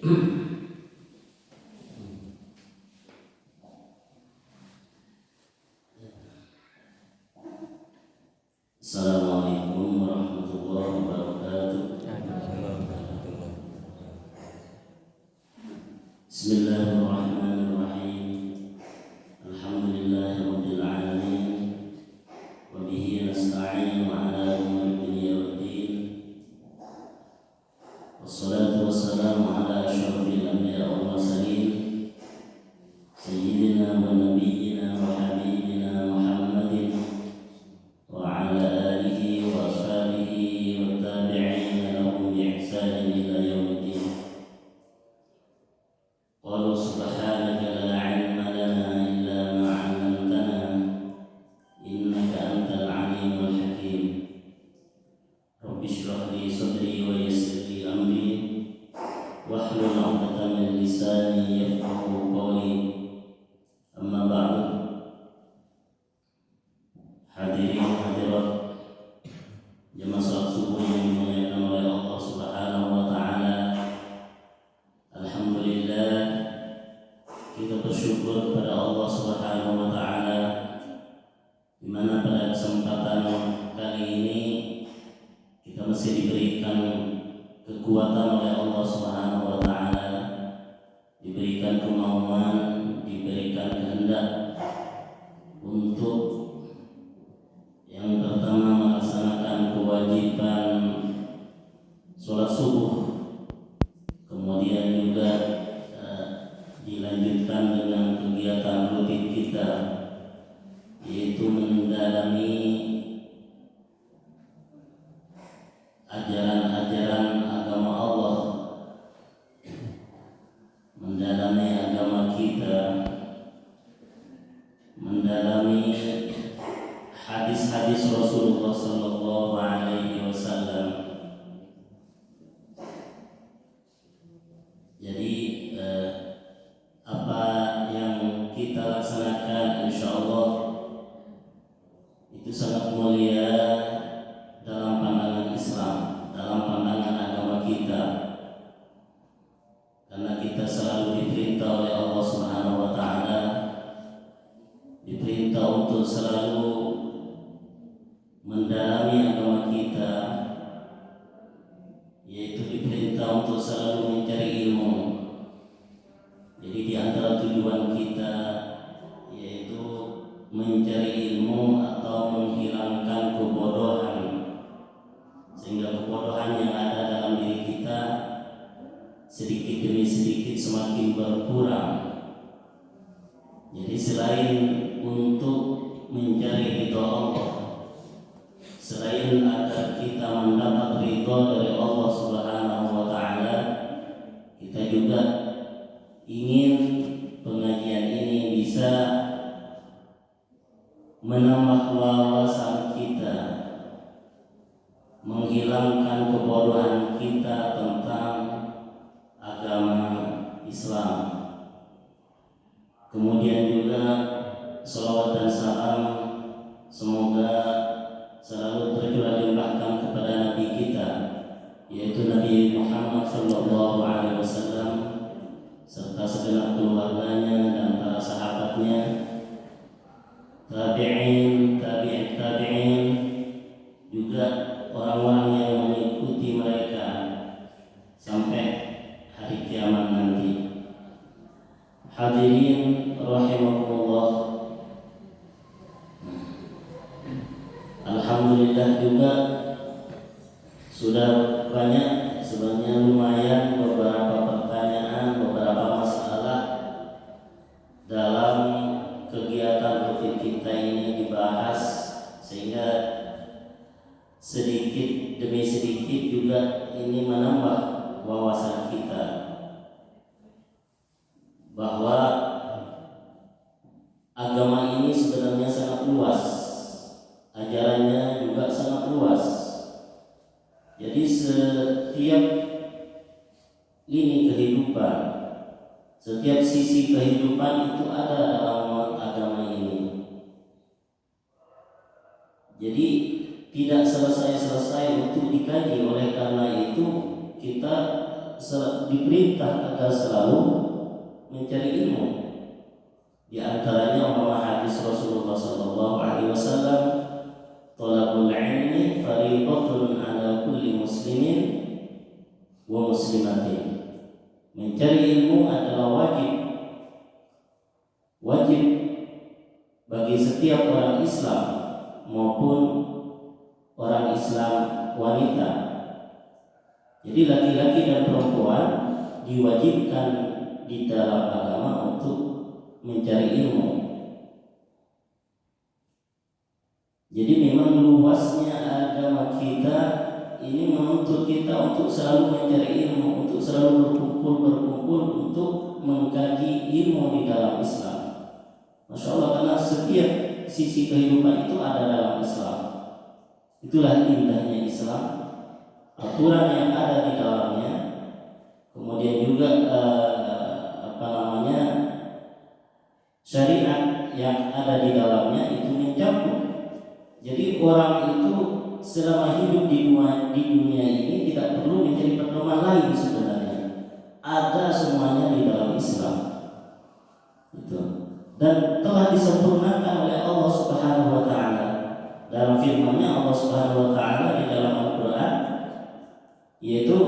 Assalamualaikum warahmatullahi wabarakatuh. Bismillahirrahmanirrahim. Alhamdulillahirabbil alamin. Wa bihi nasta'inu ala umuri dunya waddin. Wassalatu wassalamu ala asyrafil anbiya'i wal mursalin. Sayyidina wa nabiyyina wa habibina Muhammadin wa ala alihi wa ashabihi wa tabi'ina lahum bi ihsanin ila yaumiddin. Qalu subhanaka la 'ilma lana illa ma 'allamtana innaka antal 'alimul hakim. Rabbi shrah li sadri wa yassir li amri wahlul 'uqdatam min lisani yafqahu qawli. Amma ba'du. Hadirin hadirat jemaah salat subuh yang dimuliakan oleh Allah Subhanahu wa taala. Alhamdulillah, kita bersyukur kepada Allah Subhanahu wa taala di mana pada kesempatan kali ini kita masih diberikan kekuatan oleh Allah Subhanahu wa taala, diberikan kemauan, diberikan kehendak untuk yang pertama melaksanakan kewajiban sholat subuh, kemudian juga dilanjutkan dengan kegiatan rutin kita, yaitu mendalami ajaran-ajaran agama Allah, mendalami agama kita, mendalami hadis-hadis Rasulullah sallallahu alaihi wasallam. Jadi apa yang kita laksanakan insyaallah itu sangat mulia dalam pandangan Islam, dalam pandangan agama kita. Karena kita selalu diperintah oleh Allah Subhanahu wa taala, diperintah untuk selalu mendalami agama kita, yaitu diperintah untuk selalu mencari ilmu. Jadi di antara tujuan kita yaitu mencari ilmu atau menghilangkan kebodohan, sehingga kebodohan yang ada dalam diri kita sedikit demi sedikit semakin berkurang. Jadi selain untuk mencari ridha Allah, selain agar kita mendapat ridha dari Allah Subhanahu wa taala, kita juga ingin pengajian ini bisa menambah wawasan kita, menghilangkan kebodohan kita tentang agama Islam. Kemudian juga salawat dan salam semoga selalu tercurah limpahkan kepada Nabi kita, yaitu Nabi Muhammad sallallahu alaihi wasallam, serta segenap keluarganya dan para sahabatnya, tabi'in, tabi'in, juga orang-orang yang mengikuti mereka sampai hari kiamat nanti. Hadirin rahimakumullah, alhamdulillah juga sudah banyak, sebenarnya lumayan beberapa pertanyaan, beberapa masalah dalam kegiatan rutin kita ini dibahas, sehingga sedikit demi sedikit juga ini menambah wawasan kita bahwa agama ini sebenarnya sangat luas, ajarannya juga sangat luas. Jadi setiap lini kehidupan, setiap sisi kehidupan itu ada dalam agama ini. Jadi tidak selesai-selesai untuk dikaji. Oleh karena itu kita diperintah agar selalu mencari ilmu. Di antaranya hadis Rasulullah sallallahu alaihi wasallam, "Thalabul ilmi fariidatun 'ala kulli muslimin wa muslimatin." Mencari ilmu adalah wajib bagi setiap orang Islam maupun orang Islam wanita. Jadi laki-laki dan perempuan diwajibkan di dalam agama untuk mencari ilmu. Jadi memang luasnya agama kita ini menuntut kita untuk selalu mencari ilmu, untuk selalu berkumpul untuk mengkaji ilmu di dalam Islam. Masya Allah, karena setiap sisi kehidupan itu ada dalam Islam. Itulah indahnya Islam, aturan yang ada di dalamnya, kemudian juga syariat yang ada di dalamnya itu mencakup. Jadi orang itu selama hidup di dunia ini tidak perlu mencari pedoman lain sebenarnya. Ada semuanya di dalam Islam. Itu. Dan telah disempurnakan oleh Allah Subhanahu wa taala. Dalam firman-Nya Allah Subhanahu wa taala di dalam Al-Qur'an, yaitu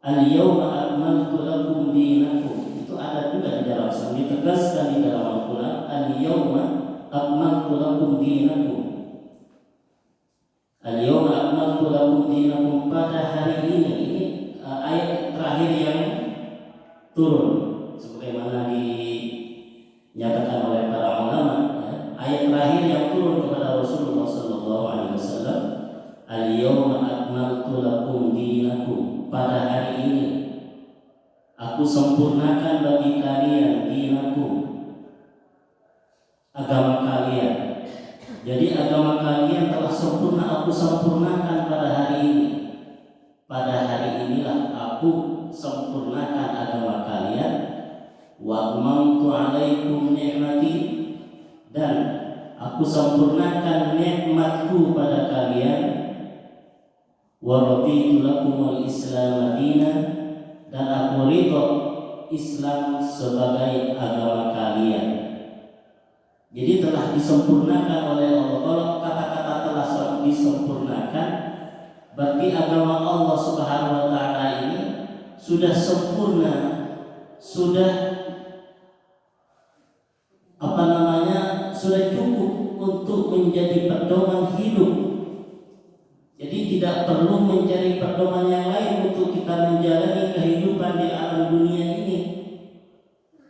"Al-yawma akmaltu lakum dinakum." Itu ada juga di dalam Islam, ditegaskan di dalam Al-Qur'an, "Al-yawma akmaltu lakum dinakum." Al-yawma akmaltu lakum dinakum, pada hari ini ayat terakhir yang turun sebagaimana dinyatakan oleh para ulama, ya. Ayat terakhir yang turun kepada Rasulullah sallallahu alaihi wasallam, "Al-yawma akmaltu lakum dinakum." Pada hari ini aku sempurnakan bagi kalian dinakum, agama kalian. Jadi agama kalian telah sempurna, aku sempurnakan pada hari ini. Pada hari inilah aku sempurnakan agama kalian. Wa atmamtu 'alaikum ni'mati, dan aku sempurnakan nikmatku pada kalian. Wa raditu lakumul Islam dinan, dan aku ridho Islam sebagai agama kalian. Jadi telah disempurnakan oleh Allah. Kalau kata-kata telah disempurnakan, berarti agama Allah Subhanahu wa taala ini sudah sempurna, sudah sudah cukup untuk menjadi pedoman hidup. Jadi tidak perlu mencari pedoman yang lain untuk kita menjalani kehidupan di alam dunia ini.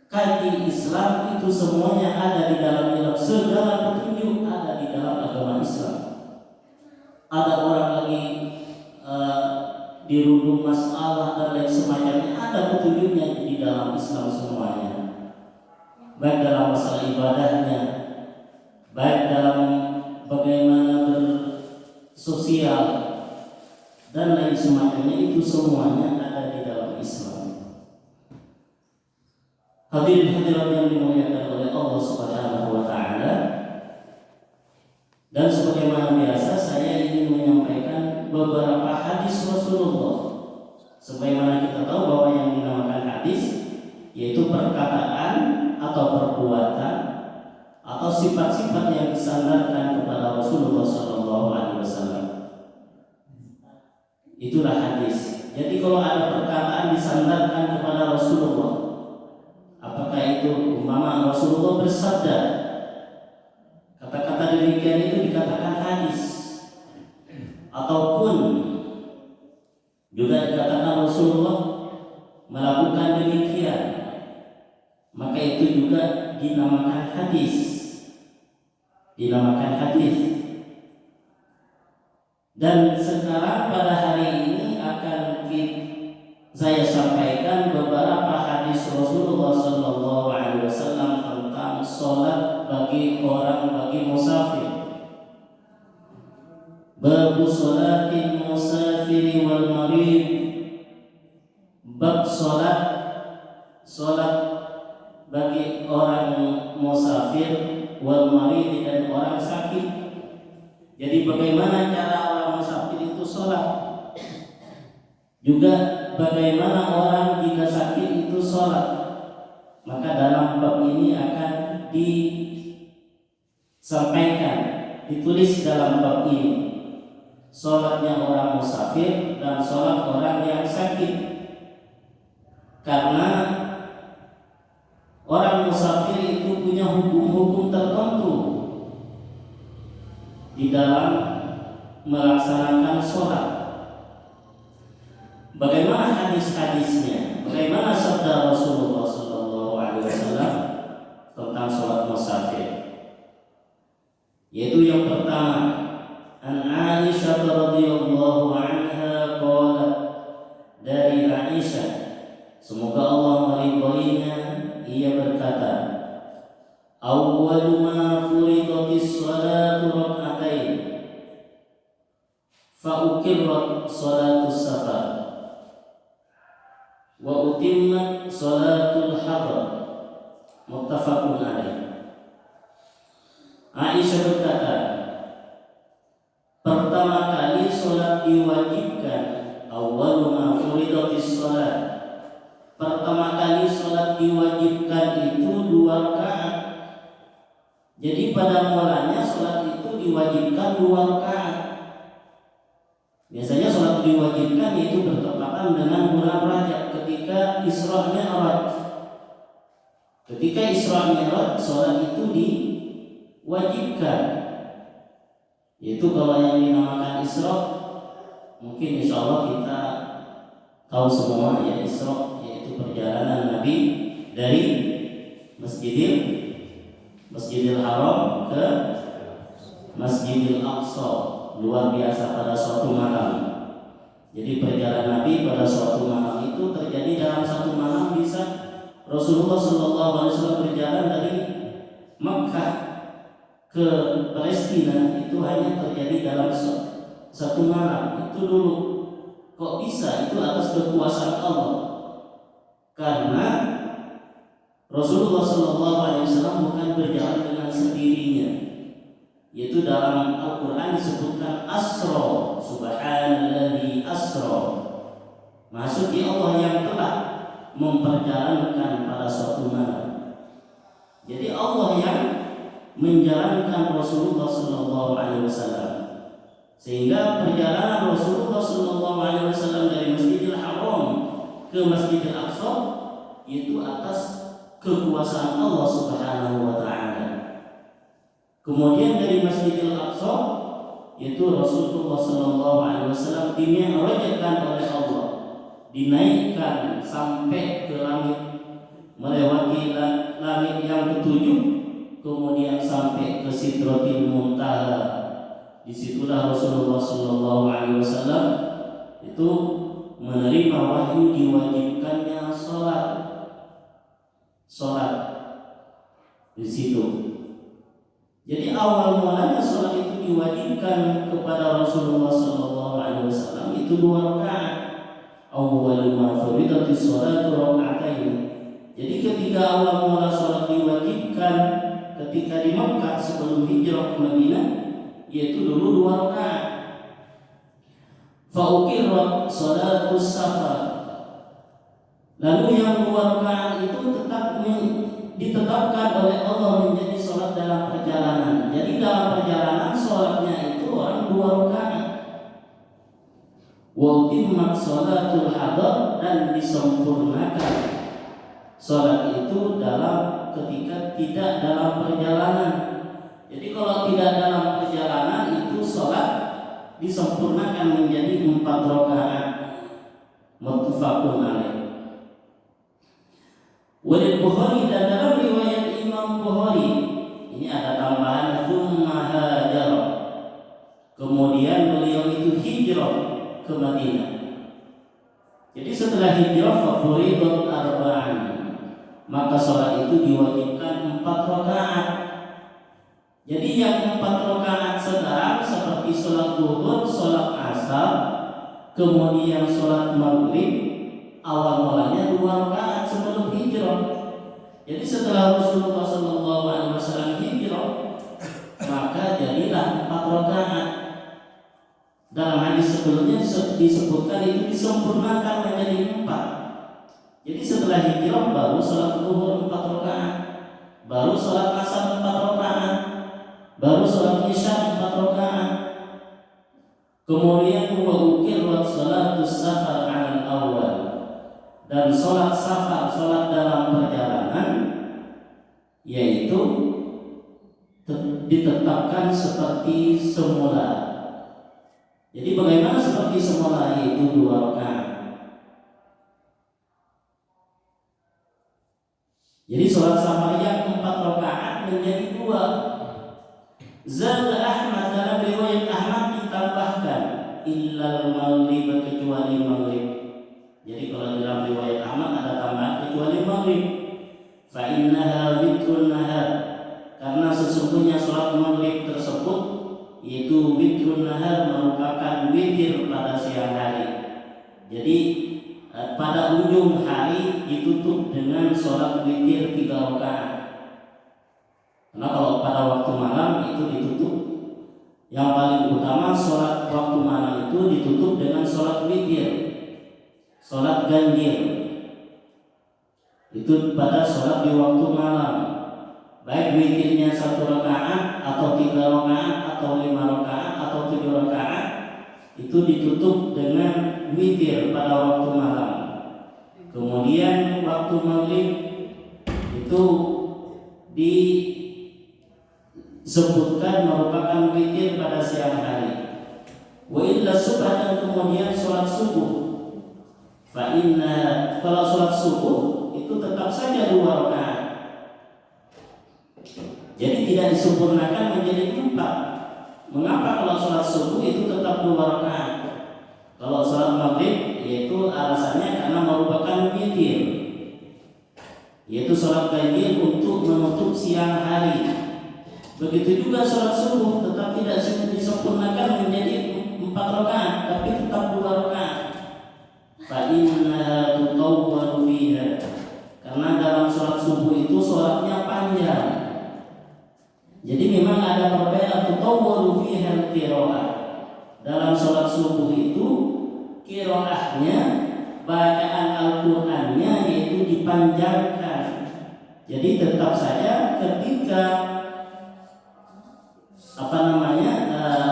Kaji Islam itu semuanya ada di dalam segala petunjuk ada di dalam agama Islam. Ada orang lagi dirundung masalah dan lain semacamnya, ada petunjuknya di dalam Islam semuanya. Baik dalam masalah ibadahnya, baik dalam bagaimana bersosial dan lain semacamnya, itu semuanya ada di dalam Islam. Hadirin hadirat yang dimuliakan oleh Allah Subhanahu wa taala. Dan sebagaimana biasa saya ingin menyampaikan beberapa hadis Rasulullah. Sebagaimana kita tahu bahwa yang dinamakan hadis yaitu perkataan atau perbuatan atau sifat-sifat yang disandarkan kepada Rasulullah sallallahu alaihi wasallam. Itulah hadis. Jadi kalau ada perkataan disandarkan kepada Rasulullah, apakah itu umpama Rasulullah bersabda, kata-kata demikian itu dikatakan hadis, ataupun juga dikatakan Rasulullah melakukan demikian, maka itu juga dinamakan hadis. Dan sekarang pada hari ini akan saya sampaikan beberapa hadis Rasulullah sallallahu alaihi wasallam tentang salat bagi musafir. Bab salatil musafiri wal marid. Bab salat bagi orang musafir wal marid, dan orang sakit. Jadi bagaimana cara orang musafir itu salat? Juga bagaimana orang jika sakit itu sholat. Maka dalam bab ini akan disampaikan, ditulis dalam bab ini sholatnya orang musafir dan sholat orang yang sakit. Karena orang musafir itu punya hukum-hukum tertentu di dalam melaksanakan sholat. Bagaimana hadis-hadisnya? Bagaimana sabda Rasulullah SAW tentang sholat musafir? Yaitu yang pertama, an Aisyah radhiyallahu anha qalat, dari Aisyah, semoga Allah meridhoinya, ia berkata, awwalu ma furidatis sholatu rak'atain fa uqirrat sholatus safar wa utimmat sholatul hadar, muttafaqun alaih. Aisyah berkata, pertama kali sholat diwajibkan, awwalu ma furidatis sholat, pertama kali sholat diwajibkan itu 2 rakaat. Jadi pada mulanya sholat itu diwajibkan 2 rakaat. Biasanya sholat diwajibkan itu bertepatan dengan bulan Rajab ketika Isra Mi'raj. Ketika Isra Mi'raj sholat itu diwajibkan. Yaitu kalau yang dinamakan Isra, mungkin insya Allah kita tahu semua ya, Isra yaitu perjalanan Nabi dari Masjidil Haram ke Masjidil Aqsa, luar biasa pada suatu malam. Jadi perjalanan Nabi pada suatu malam itu terjadi dalam satu malam. Bisa Rasulullah SAW berjalan dari Makkah ke Palestina itu hanya terjadi dalam satu malam. Itu dulu kok bisa? Itu atas kekuasaan Allah. Karena Rasulullah SAW bukan berjalan dengan sendirinya. Yaitu dalam Al-Quran disebutkan Asra, subhanalladzi asra. Maksudnya Allah yang telah memperjalankan pada suatu malam. Jadi Allah yang menjalankan Rasulullah SAW. Sehingga perjalanan Rasulullah SAW dari Masjidil Haram ke Masjidil Aqsa itu atas kekuasaan Allah Subhanahu wa taala. Kemudian dari Masjidil Aqsa itu Rasulullah SAW dimi'rajkan oleh Allah, dinaikkan sampai ke langit, melewati langit yang ketujuh, kemudian sampai ke Sidratil Muntaha. Disitulah Rasulullah SAW itu menerima wahyu diwajibkannya sholat di situ. Jadi awal mulanya sholat itu diwajibkan kepada Rasulullah SAW itu 2 rakaat. Awwalu ma furidatis sholatu rak'atain. Jadi ketika awal mula sholat diwajibkan ketika di Makkah sebelum hijrah ke Madinah, yaitu dulu 2 rakaat. Fa uqirrat sholatus safar. Lalu yang 2 rakaat itu ditetapkan oleh Allah menjadi sholat dalam perjalanan. Jadi dalam perjalanan sholatnya itu orang 2 rakaat. Wa utimmat sholatul hadar, dan disempurnakan sholat itu ketika tidak dalam perjalanan. Jadi kalau tidak dalam perjalanan itu sholat disempurnakan menjadi 4 rakaat. Muttafaqun alaih. Walil Bukhari, dan dalam riwayat Imam Bukhari ini ada tambahan tsumma hajar. Kemudian beliau itu hijrah ke Madinah. Jadi setelah hijrah fafuridat arba'an, maka sholat itu diwajibkan 4 rakaat. Jadi yang 4 rakaat sekarang seperti sholat zuhur, sholat asar, kemudian sholat maghrib, awal mulanya 2 rakaat sebelum hijrah. Jadi setelah Rasulullah SAW hijrah, maka jadilah 4 rakaat. dalam hadis sebelumnya disebutkan itu disempurnakan menjadi 4. Jadi setelah hijrah baru sholat zuhur 4 rakaat, baru sholat asar 4 rakaat, baru sholat isya 4 rakaat. Kemudian wa uqirat sholatus safar 'alal awal, dan sholat safar, sholat dalam perjalanan, yaitu ditetapkan seperti semula. Jadi bagaimana seperti semula, yaitu 2 rakaat. Jadi sholat safar yang 4 rakaat menjadi 2. Zada Ahmad, dalam riwayat Ahmad ditambahkan illal maghrib, kecuali maghrib. Jadi kalau dalam riwayat Ahmad ada tambahan kecuali maghrib. Fa innaha witrun nahar, karena sesungguhnya sholat maghrib tersebut yaitu witrun nahar, merupakan witir pada siang hari. Jadi pada ujung hari ditutup dengan sholat witir 3 rakaat. Karena kalau pada waktu malam itu ditutup, yang paling utama sholat waktu malam itu ditutup dengan sholat witir, sholat ganjil. Itu pada sholat di waktu malam, baik witirnya 1 rakaat atau 3 rakaat atau 5 rakaat atau 7 rakaat, itu ditutup dengan witir pada waktu malam. Kemudian waktu maghrib itu disebutkan merupakan witir pada siang hari. Wa illa subh, dan kemudian sholat subuh. Fa inna, kalau sholat subuh itu tetap saja 2 rakaat. Jadi tidak disempurnakan menjadi 4. Mengapa kalau sholat subuh itu tetap 2 rakaat? Kalau sholat maghrib yaitu alasannya karena merupakan witir, yaitu sholat ganjil untuk menutup siang hari. Begitu juga sholat subuh tetap tidak disempurnakan menjadi 4 rakaat, tapi tetap 2 rakaat. Fa inna tutawwalu fiha, karena dalam sholat subuh itu sholatnya panjang. Jadi memang ada perbedaan tutawwalu fiha qiraah. Dalam sholat subuh itu qiraahnya, bacaan Al-Qur'annya yaitu dipanjangkan. Jadi tetap saja ketika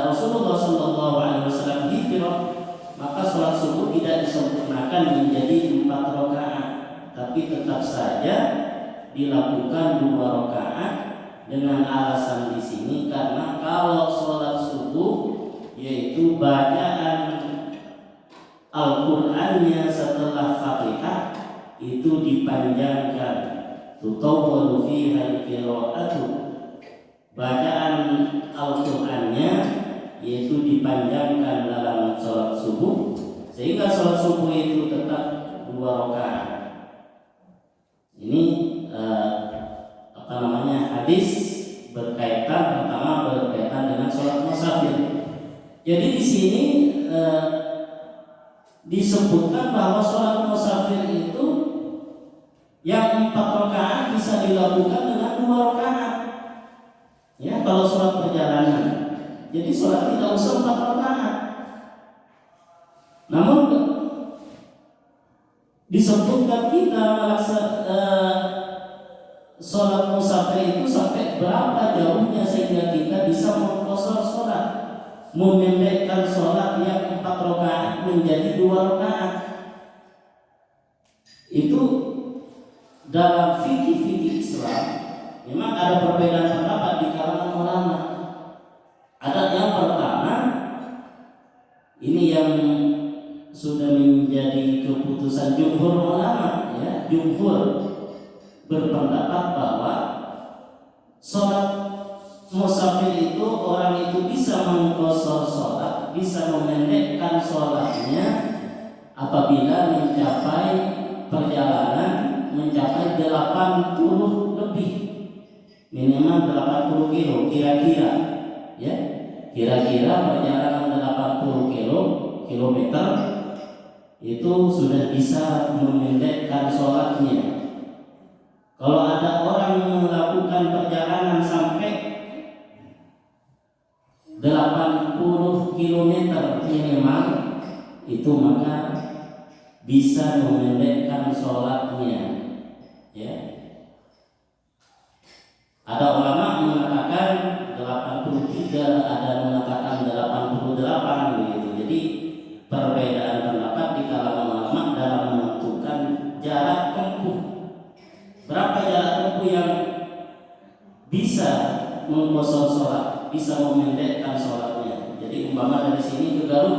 Rasulullah SAW hijrah, maka sholat subuh tidak disempurnakan menjadi 4 rakaat, tapi tetap saja dilakukan 2 rakaat dengan alasan di sini karena kalau sholat subuh yaitu bacaan Al-Qur'annya setelah Fatihah itu dipanjangkan. Tutawwalu fiha qira'atu, bacaan Al-Qur'annya yaitu dipanjangkan dalam sholat subuh, sehingga sholat subuh itu tetap 2 rakaat. Ini hadis berkaitan, pertama berkaitan dengan sholat musafir. Jadi di sini disebutkan bahwa sholat musafir itu yang 4 rakaat bisa dilakukan dengan 2 rakaat. Ya, kalau sholat perjalanan, jadi sholat tidak usah 4 rakaat. Namun disebutkan kita sholat musafir itu sampai berapa jauhnya sehingga kita bisa mengqashar sholat, memendekkan sholat yang 4 rakaat menjadi 2 rakaat. Itu dalam fikih Islam memang ada perbedaan pendapat di kalangan ulama. Ada yang pertama, ini yang sudah menjadi keputusan jumhur ulama, ya, jumhur berpendapat bahwa sholat musafir itu orang itu bisa mengqashar sholat, bisa memendekkan sholatnya apabila mencapai perjalanan mencapai 80 lebih, minimal 80 kilo kira-kira, ya, kira-kira perjalanan 80 kilometer itu sudah bisa memendekkan sholatnya. Kalau ada orang yang melakukan perjalanan sampai 80 km itu maka bisa memendekkan sholatnya. Ya. Ada ulama mengatakan 83, ada mengatakan 88 begitu. Jadi perbedaan pendapat di kalangan ulama dalam menentukan jarak tempuh. Berapa jarak tempuh yang bisa mengkosor sholat, bisa memendekkan sholatnya. Jadi umpama dari sini ke Garut,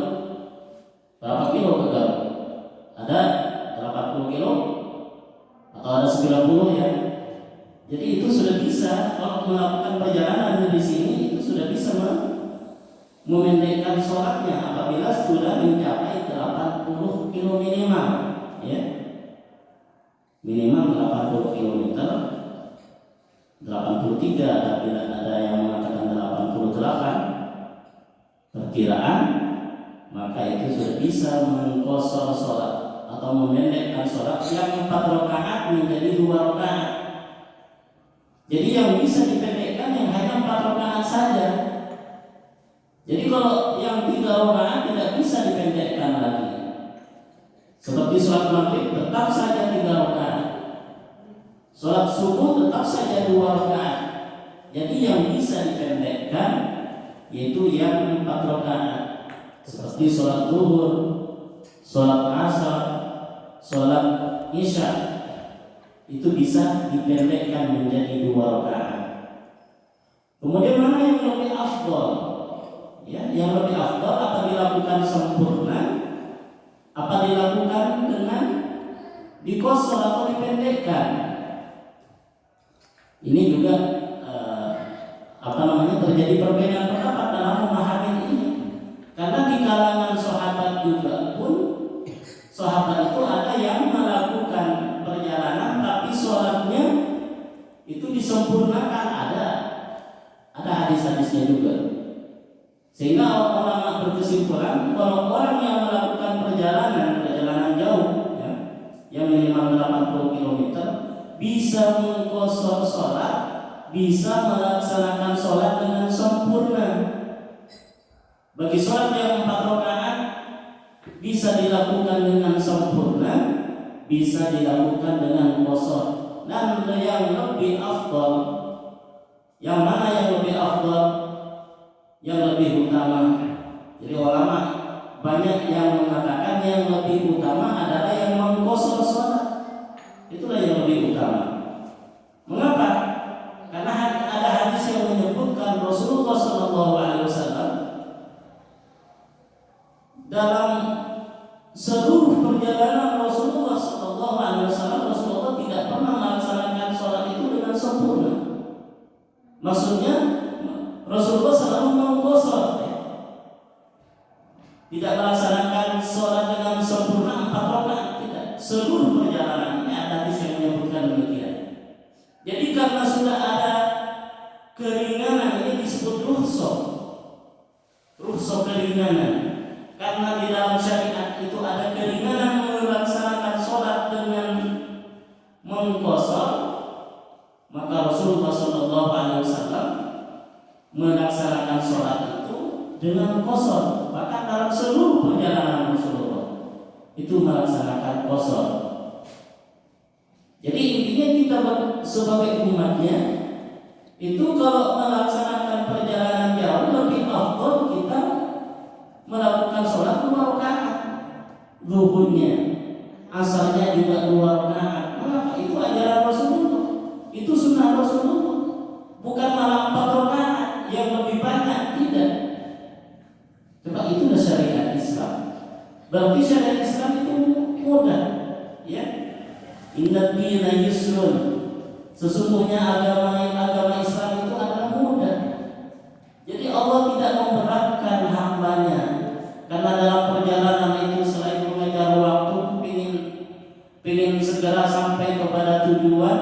berapa kilo ke Garut? Ada 80 kilo atau ada 90 ya. Jadi itu sudah bisa kalau melakukan perjalanan dari sini, itu sudah bisa memendekkan sholatnya apabila sudah mencapai 80 kilo minimal, ya. Minimal 80 km, 83 apabila ada yang mengatakan 88 perkiraan, maka itu sudah bisa mengkosor sholat atau memendekkan sholat yang 4 rakaat menjadi 2 rakaat. Jadi yang bisa dipendekkan yang hanya 4 rakaat saja. Jadi kalau yang 3 rakaat tidak bisa dipendekkan lagi. Seperti sholat maghrib tetap saja 3 rakaat. Sholat subuh tetap saja 2 rakaat. Jadi yang bisa dipendekkan yaitu yang 4 rakaat. Seperti sholat zuhur, sholat asar, sholat isya, itu bisa dipendekkan menjadi 2 rakaat. Kemudian mana yang lebih afdal? Ya, yang lebih afdal apa dilakukan sempurna, apa dilakukan dengan dikosor atau dipendekkan? Ini juga terjadi perbedaan pendapat dalam memahami ini. Karena di kalangan sahabat juga pun, sahabat itu ada yang melakukan perjalanan tapi sholatnya itu disempurnakan, ada hadis-hadisnya juga. Sehingga ulama berkesimpulan kalau orang yang melakukan perjalanan jauh, ya, yang minimal 80 km, bisa mengkosor sholat, bisa melaksanakan sholat dengan sempurna. Bagi sholat yang 4 rakaat bisa dilakukan dengan sempurna, bisa dilakukan dengan qasar. Dan yang lebih afdal, yang mana yang lebih afdal, yang lebih utama? Jadi ulama banyak yang mengatakan yang lebih utama adalah yang mengqasar sholat. Itulah yang lebih utama. Mengapa? Karena ada hadis yang menyebutkan Rasulullah SAW dalam seluruh perjalanan Rasulullah SAW, Rasulullah tidak pernah melaksanakan sholat itu dengan sempurna. Maksudnya Rasulullah selalu mengqasar, ya. Tidak melaksanakan sholat dengan sempurna 4 rakaat, tidak. Seluruh perjalanan ini ada hadis yang menyebutkan demikian. Jadi karena sudah ada keringanan, ini disebut rukhsah keringanan. Karena di dalam syariat itu ada keringanan melaksanakan sholat dengan mengqasar, maka Rasulullah SAW melaksanakan sholat itu dengan qasar. Bahkan dalam seluruh perjalanan Rasulullah itu melaksanakan qasar. Jadi intinya kita sebagai umatnya itu kalau melaksanakan perjalanan jauh lebih afdal kita melakukan sholat 2 rakaat, zuhurnya, asarnya juga 2 rakaat. Maka itu ajaran Rasulullah, itu sunnah Rasulullah, bukan malah 4 rakaat yang lebih banyak, tidak. Coba itulah syariat Islam. Berarti syariat Islam itu mudah, ya. Inna dina yusrun. Sesungguhnya agama Islam itu adalah mudah. Jadi Allah tidak memberatkan hambanya. Karena dalam perjalanan itu selain mengejar waktu, ingin segera sampai kepada tujuan,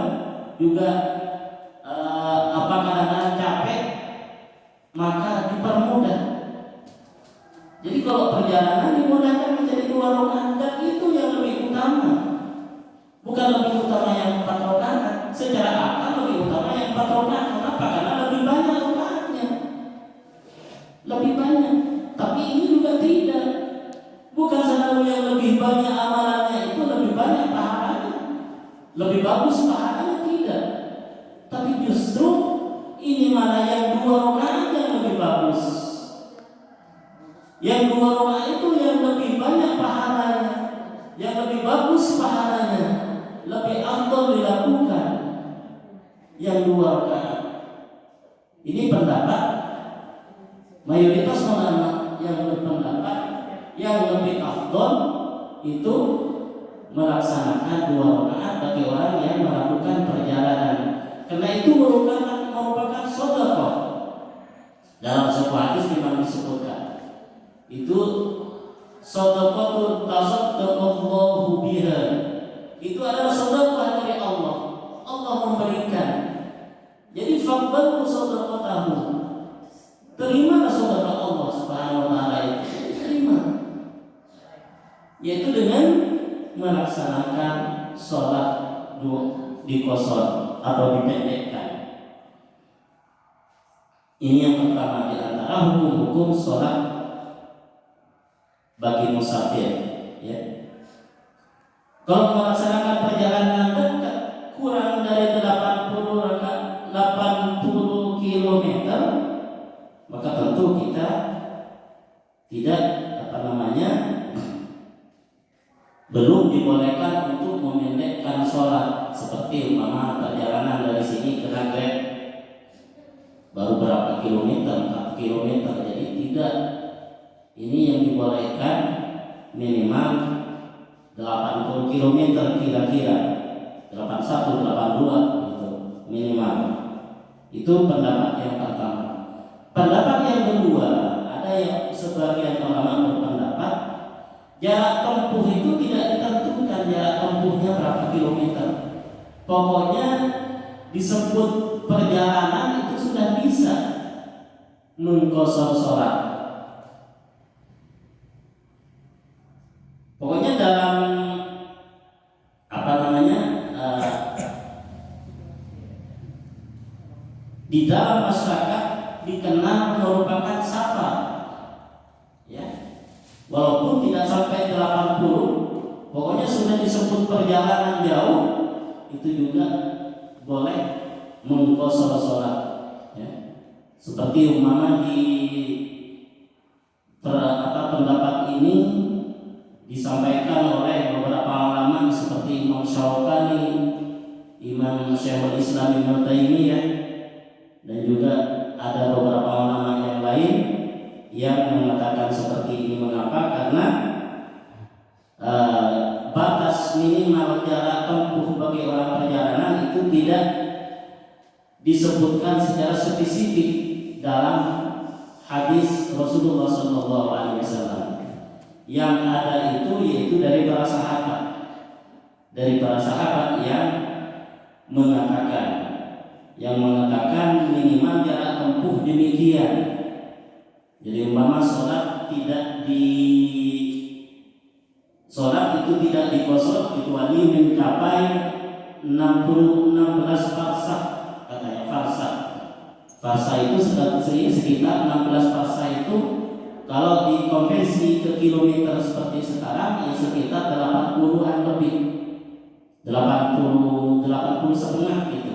juga kadang-kadang capek, maka dipermudah. Jadi kalau perjalanan dimudahkan menjadi 2 rakaat, dan itu yang lebih utama. Bukan lebih utama yang 4 rakaat. Secara akal lebih utama yang 4 rakaat. Kenapa? Karena lebih banyak rakaatnya, lebih banyak. Tapi ini juga tidak. Bukan selalu Yang 2 rakaat itu yang lebih banyak pahalanya, yang lebih bagus pahalanya, lebih afdal dilakukan yang 2 rakaat. Ini pendapat mayoritas ulama yang berpendapat yang lebih afdal itu melaksanakan 2 rakaat bagi orang yang melakukan perjalanan, karena itu merupakan sedekah. Dalam sebuah hadis memang disebutkan itu sedekah tasaddaqallahu biha, itu adalah sedekah dari Allah. Allah memberikan. Jadi faqbalu sadaqatahu, terimalah sedekah Allah Subhanahu wa taala itu, terima, yaitu dengan melaksanakan sholat dikosor atau dipendekkan. Ini yang pertama di antara hukum-hukum sholat bagi musafir, ya. Kalau melaksanakan perjalanan dekat kurang dari 80 km, maka tentu kita tidak belum dibolehkan untuk memendekkan sholat. Seperti umpama perjalanan dari sini ke Nagrek baru berapa kilometer, 4 kilometer, jadi tidak. Ini yang dibolehkan minimal 80 km kira-kira, 81, 82 gitu minimal. Itu pendapat yang pertama. Pendapat yang kedua, ada yang sebagian ulama berpendapat jarak tempuh itu tidak ditentukan jarak tempuhnya berapa kilometer. Pokoknya disebut perjalanan itu sudah bisa mengqashar sholat. Pokoknya dalam di dalam masyarakat dikenal merupakan safar, ya. Walaupun tidak sampai 80, pokoknya sudah disebut perjalanan jauh, itu juga boleh mengqashar sholat, ya. Seperti umpama di pendapat ini disampaikan oleh beberapa ulama seperti Imam Syaukani, Imam Syekhul Islam Ibnu Taimiyah, dan juga ada beberapa ulama yang lain yang mengatakan seperti ini. Mengapa? Karena batas minimal jarak tempuh bagi orang perjalanan itu tidak disebutkan secara spesifik dalam hadis Rasulullah SAW. Yang ada itu yaitu dari para sahabat yang mengatakan minimal jarak tempuh demikian. Jadi umpama sholat itu tidak dikosor kecuali mencapai 16 farsah, katanya farsah. Farsah itu sekitar 16 farsah itu kalau dikonversi ke kilometer seperti sekarang ya sekitar 80-an lebih, 80 setengah gitu.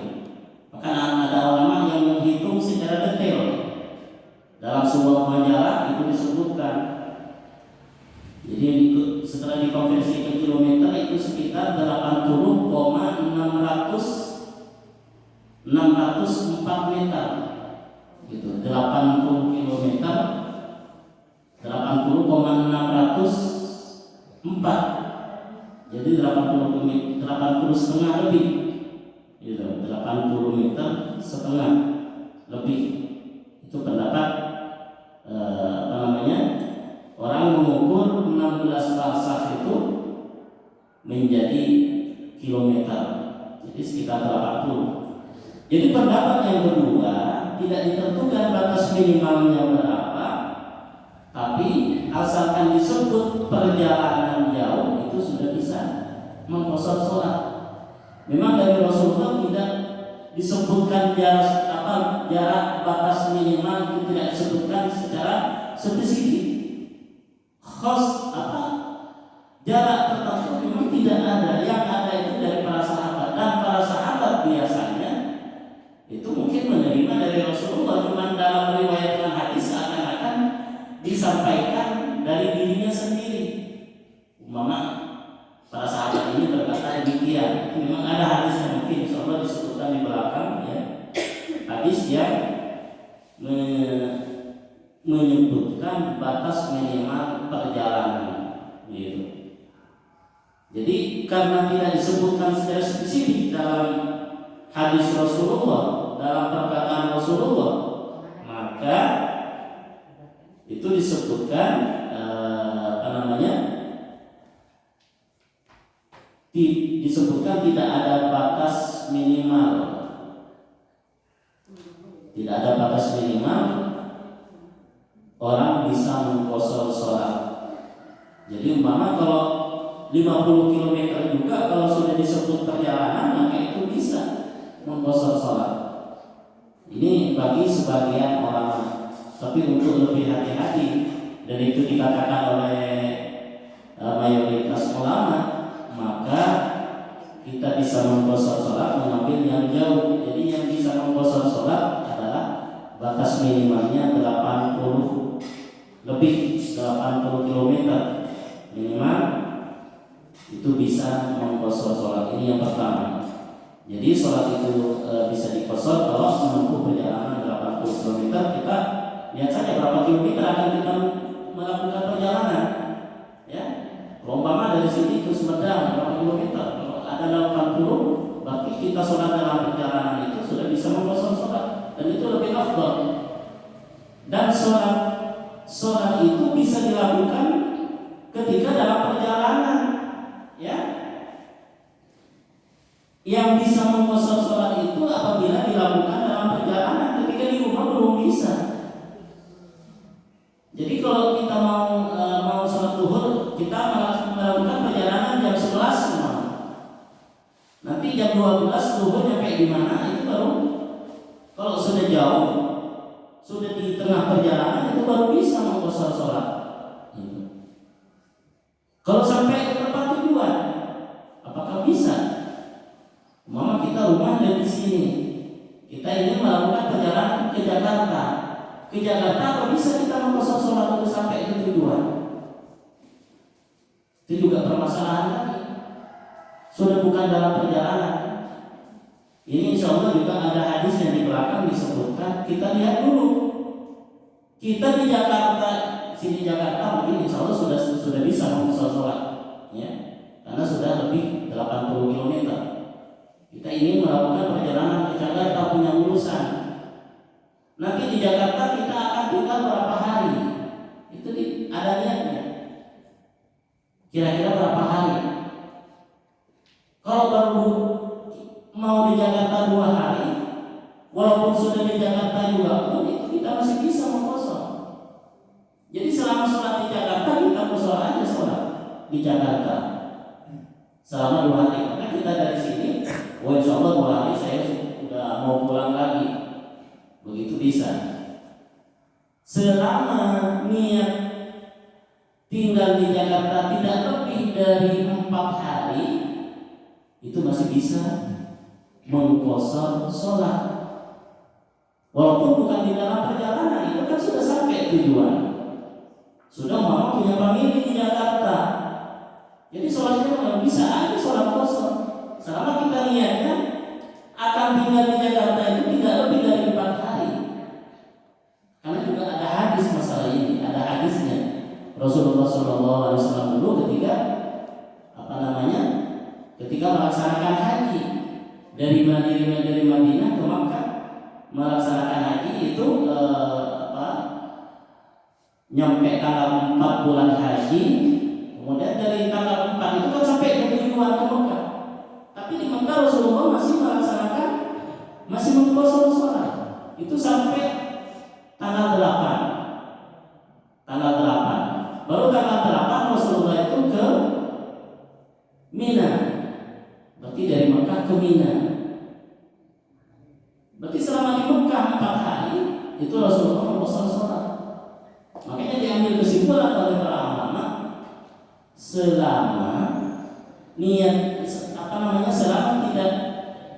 Bahkan ada ulama yang menghitung secara detail dalam sebuah majalah itu disebutkan. Jadi setelah dikonversi ke kilometer itu sekitar 80,604 meter gitu. 80 kilometer 80,604, jadi 80 setengah lebih gitu, 80 meter setengah lebih. Itu pendapat orang mengukur 16 farsah itu menjadi kilometer, jadi sekitar 80. Jadi pendapat yang kedua tidak ditentukan batas minimalnya berapa, tapi asalkan disebut perjalanan jauh itu sudah bisa mengqashar sholat. Memang dari Rasulullah tidak disebutkan jarak batas minimal, itu tidak disebutkan secara spesifik. Jarak tertentu memang tidak ada. Yang ada itu dari para sahabat, dan para sahabat biasanya itu mungkin menerima dari Rasulullah. Cuma dalam riwayat hadis akan disampaikan hadis yang menyebutkan batas minimal perjalanan gitu. Jadi karena tidak disebutkan secara spesifik dalam hadis Rasulullah, dalam perkataan Rasulullah, maka itu disebutkan disebutkan tidak ada batas minimal. Tidak ada batas minimal orang bisa mengqashar sholat. Jadi umpama kalau 50 km juga kalau sudah disebut perjalanan, maka itu bisa mengqashar sholat. Ini bagi sebagian orang, tapi untuk lebih hati-hati, dan itu dikatakan oleh mayoritas ulama, maka kita bisa mengqashar sholat mengambil yang jauh. Jadi yang bisa mengqashar sholat adalah batas minimalnya 80 km minimal, itu bisa mengqashar sholat. Ini yang pertama. Jadi sholat itu bisa diqashar kalau menempuh perjalanan 80 km. Kita lihat saja berapa kilometer akan kita melakukan perjalanan, ya. Umpama dari sini ke Sumedang berapa kilometer? Kalau ada 80, berarti kita sholat dalam perjalanan itu sudah bisa mengqashar sholat, dan itu lebih afdal. Dan sholat itu bisa dilakukan ketika dalam perjalanan, ya. Yang bisa mengqashar sholat itu apabila dilakukan dalam perjalanan, ketika di rumah belum bisa. Jadi kalau kita mau sholat zuhur, kita melakukan perjalanan jam 11 malam. Nanti jam 12 zuhur nyampe di mana, itu baru. Kalau sudah jauh, sudah di tengah perjalanan, itu baru bisa mengqashar sholat. Kalau sampai ke tempat tujuan, apakah bisa? Mama kita rumah dari sini, kita ingin melakukan perjalanan ke Jakarta. Ke Jakarta apa bisa kita mengqashar sholat untuk sampai ke tujuan? Itu juga permasalahan lagi. Sudah bukan dalam perjalanan. Ini insya Allah juga ada hadis yang di belakang disebutkan. Kita lihat dulu. Kita di Jakarta, sini Jakarta mungkin insya Allah sudah bisa mengqashar sholat, ya, karena sudah lebih 80 km. Kita ingin melakukan perjalanan ke Jakarta, punya urusan. Nanti di Jakarta kita akan tinggal berapa hari? Itu ada niatnya. Kira-kira berapa hari? Kalau baru mau di Jakarta 2 hari, walaupun sudah di Jakarta juga pun, itu kita masih bisa mengqashar. Jadi selama sholat di Jakarta, kita qashar aja sholat di Jakarta selama 2 hari. Karena kita dari sini, insya Allah 2 hari saya sudah mau pulang lagi. Begitu bisa. Selama niat tinggal di Jakarta tidak lebih dari 4 hari, itu masih bisa mengqashar sholat. Walaupun bukan di dalam perjalanan, itu kan sudah sampai tujuan. Sudah mau punya famili di Jakarta. Jadi sholatnya bisa aja sholat qashar. Selama kita niatnya akan tinggal di Jakarta itu tidak lebih dari 4 hari. Karena juga ada hadis masalah ini, ada hadisnya. Rasulullah SAW dulu ketika melaksanakan haji dari Madinah ke Makkah, melaksanakan haji itu nyampe tanggal 4 bulan haji, kemudian dari tanggal 4 itu kan sampai ke tujuan ke Makkah. Tapi di Makkah Rasulullah masih mengqashar sholat. Itu sampai tanggal 8. Baru tanggal 8 Rasulullah itu ke Mina. Berarti dari Makkah ke Mina. Berarti selama di Makkah 4 hari itu Rasulullah mengqashar sholat. Makanya diambil kesimpulan oleh para ulama, selama selama tidak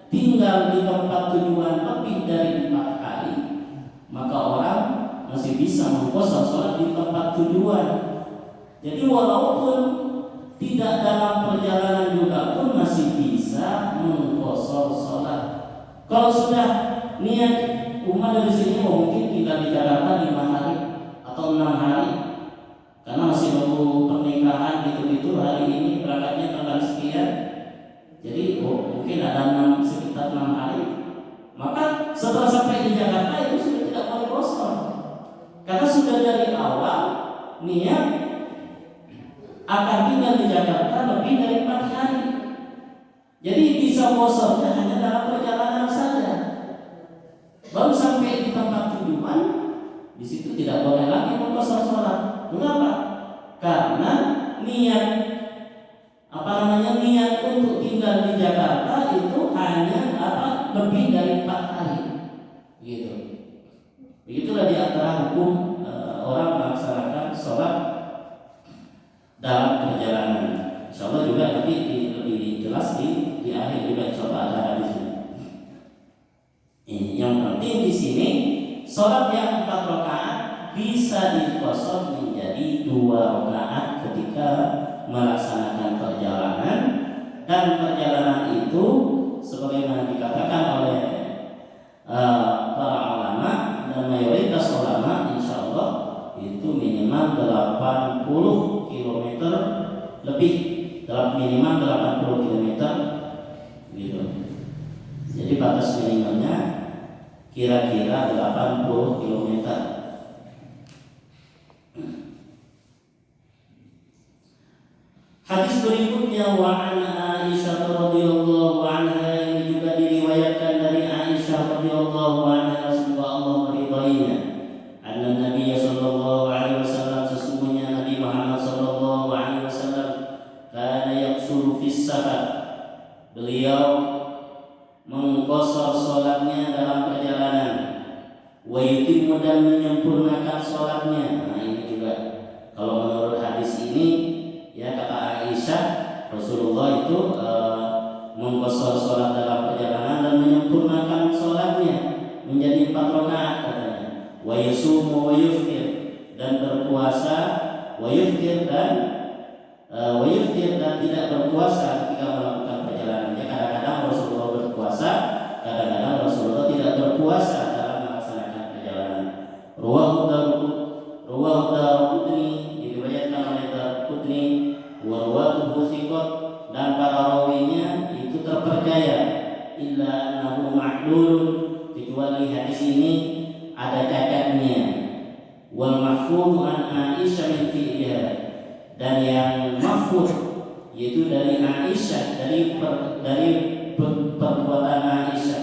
tinggal di tempat tujuan lebih dari 4 hari, maka orang masih bisa mengqashar sholat di tempat tujuan. Jadi walaupun tidak dalam perjalanan juga pun masih bisa mengqashar sholat. Kalau sudah niat umat dari sini mungkin tinggal di Jakarta 5 hari atau 6 hari karena masih nunggu pernikahan gitu-gitu, hari ini berangkatnya tanggal sekian, jadi mungkin ada sekitar 6 hari. Maka setelah sampai di Jakarta itu sudah tidak boleh kosor karena sudah dari awal niat akan tinggal di Jakarta lebih dari 4 hari. Jadi bisa kosornya hanya dalam perjalanan saja. Baru sampai di tempat tujuan, di situ tidak boleh lagi mengkosor sholat. Mengapa? Karena niat niat untuk tinggal di Jakarta itu hanya lebih dari 4 hari. Gitu. Begitulah di antara hukum orang melaksanakan sholat dalam perjalanan. Insya Allah juga nanti lebih jelas di akhir juga insya Allah ada hadis ini. Yang penting di sini sholat yang 4 rakaat bisa dikosor menjadi 2 rakaat ketika melaksanakan perjalanan, dan perjalanan itu sebagaimana dikatakan oleh para ulama dan mayoritas ulama insya Allah itu minimal 80 km lebih, minimal 80 km gitu. Jadi batas minimalnya kira-kira 80 km. Hadis berikutnya wa an Aisyah radhiyallahu anha, ini juga diriwayatkan dari Aisyah radhiyallahu anha, semoga Allah meridainya. Anna Nabi sallallahu alaihi wasallam, sesungguhnya Nabi Muhammad sallallahu alaihi wasallam kana yaqsuru fis safar, beliau mengqasar salatnya dalam perjalanan, wa yutimmu, dan menyempurnakan salatnya. Nah ini juga kalau menurut hadis ini ya, kata Aisyah, Rasulullah itu mengqasar salat dalam perjalanan dan menyempurnakan salatnya menjadi 4 rakaat katanya. Wa yasumu wa yuftir, dan berpuasa, wa yuftir dan tidak berpuasa ketika melakukan perjalanan. Ya, kadang-kadang Rasulullah berpuasa, kadang-kadang Rasulullah tidak berpuasa dalam melaksanakan perjalanan. Rawahu Daraqutni, diriwayatkan oleh Daraqutni, wa rawatuhu thiqat, dan para rawinya itu terpercaya, illa annahu ma'dulun, kecuali hadis ini ada cacatnya. Wal mahfudhu an Aisyah min fi'liha, dan yang mahfudh yaitu dari Aisyah, dari perbuatan Aisyah.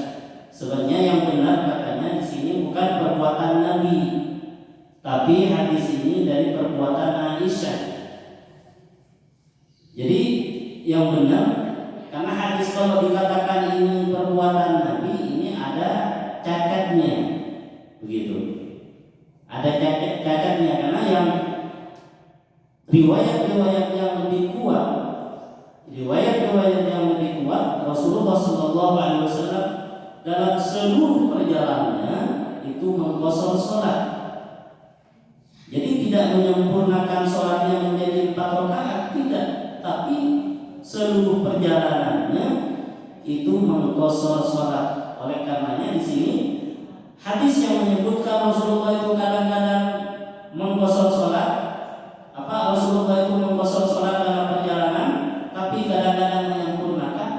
Sebenarnya yang benar katanya di sini bukan perbuatan Nabi, tapi hadis ini dari perbuatan Aisyah. Jadi yang benar, karena hadis kalau dikatakan ini perbuatan Nabi, ini ada cacatnya, begitu. Ada cacatnya karena yang riwayat-riwayat yang lebih kuat, Rasulullah Shallallahu Alaihi Wasallam dalam seluruh perjalanannya itu mengqasar sholat. Jadi tidak menyempurnakan sholatnya menjadi 4 rakaat, tidak, tapi seluruh perjalanannya itu mengqasar sholat. Oleh karenanya di sini hadis yang menyebutkan Rasulullah itu kadang-kadang mengqasar sholat, Rasulullah itu mengqasar sholat dalam perjalanan, tapi kadang-kadang menyempurnakan,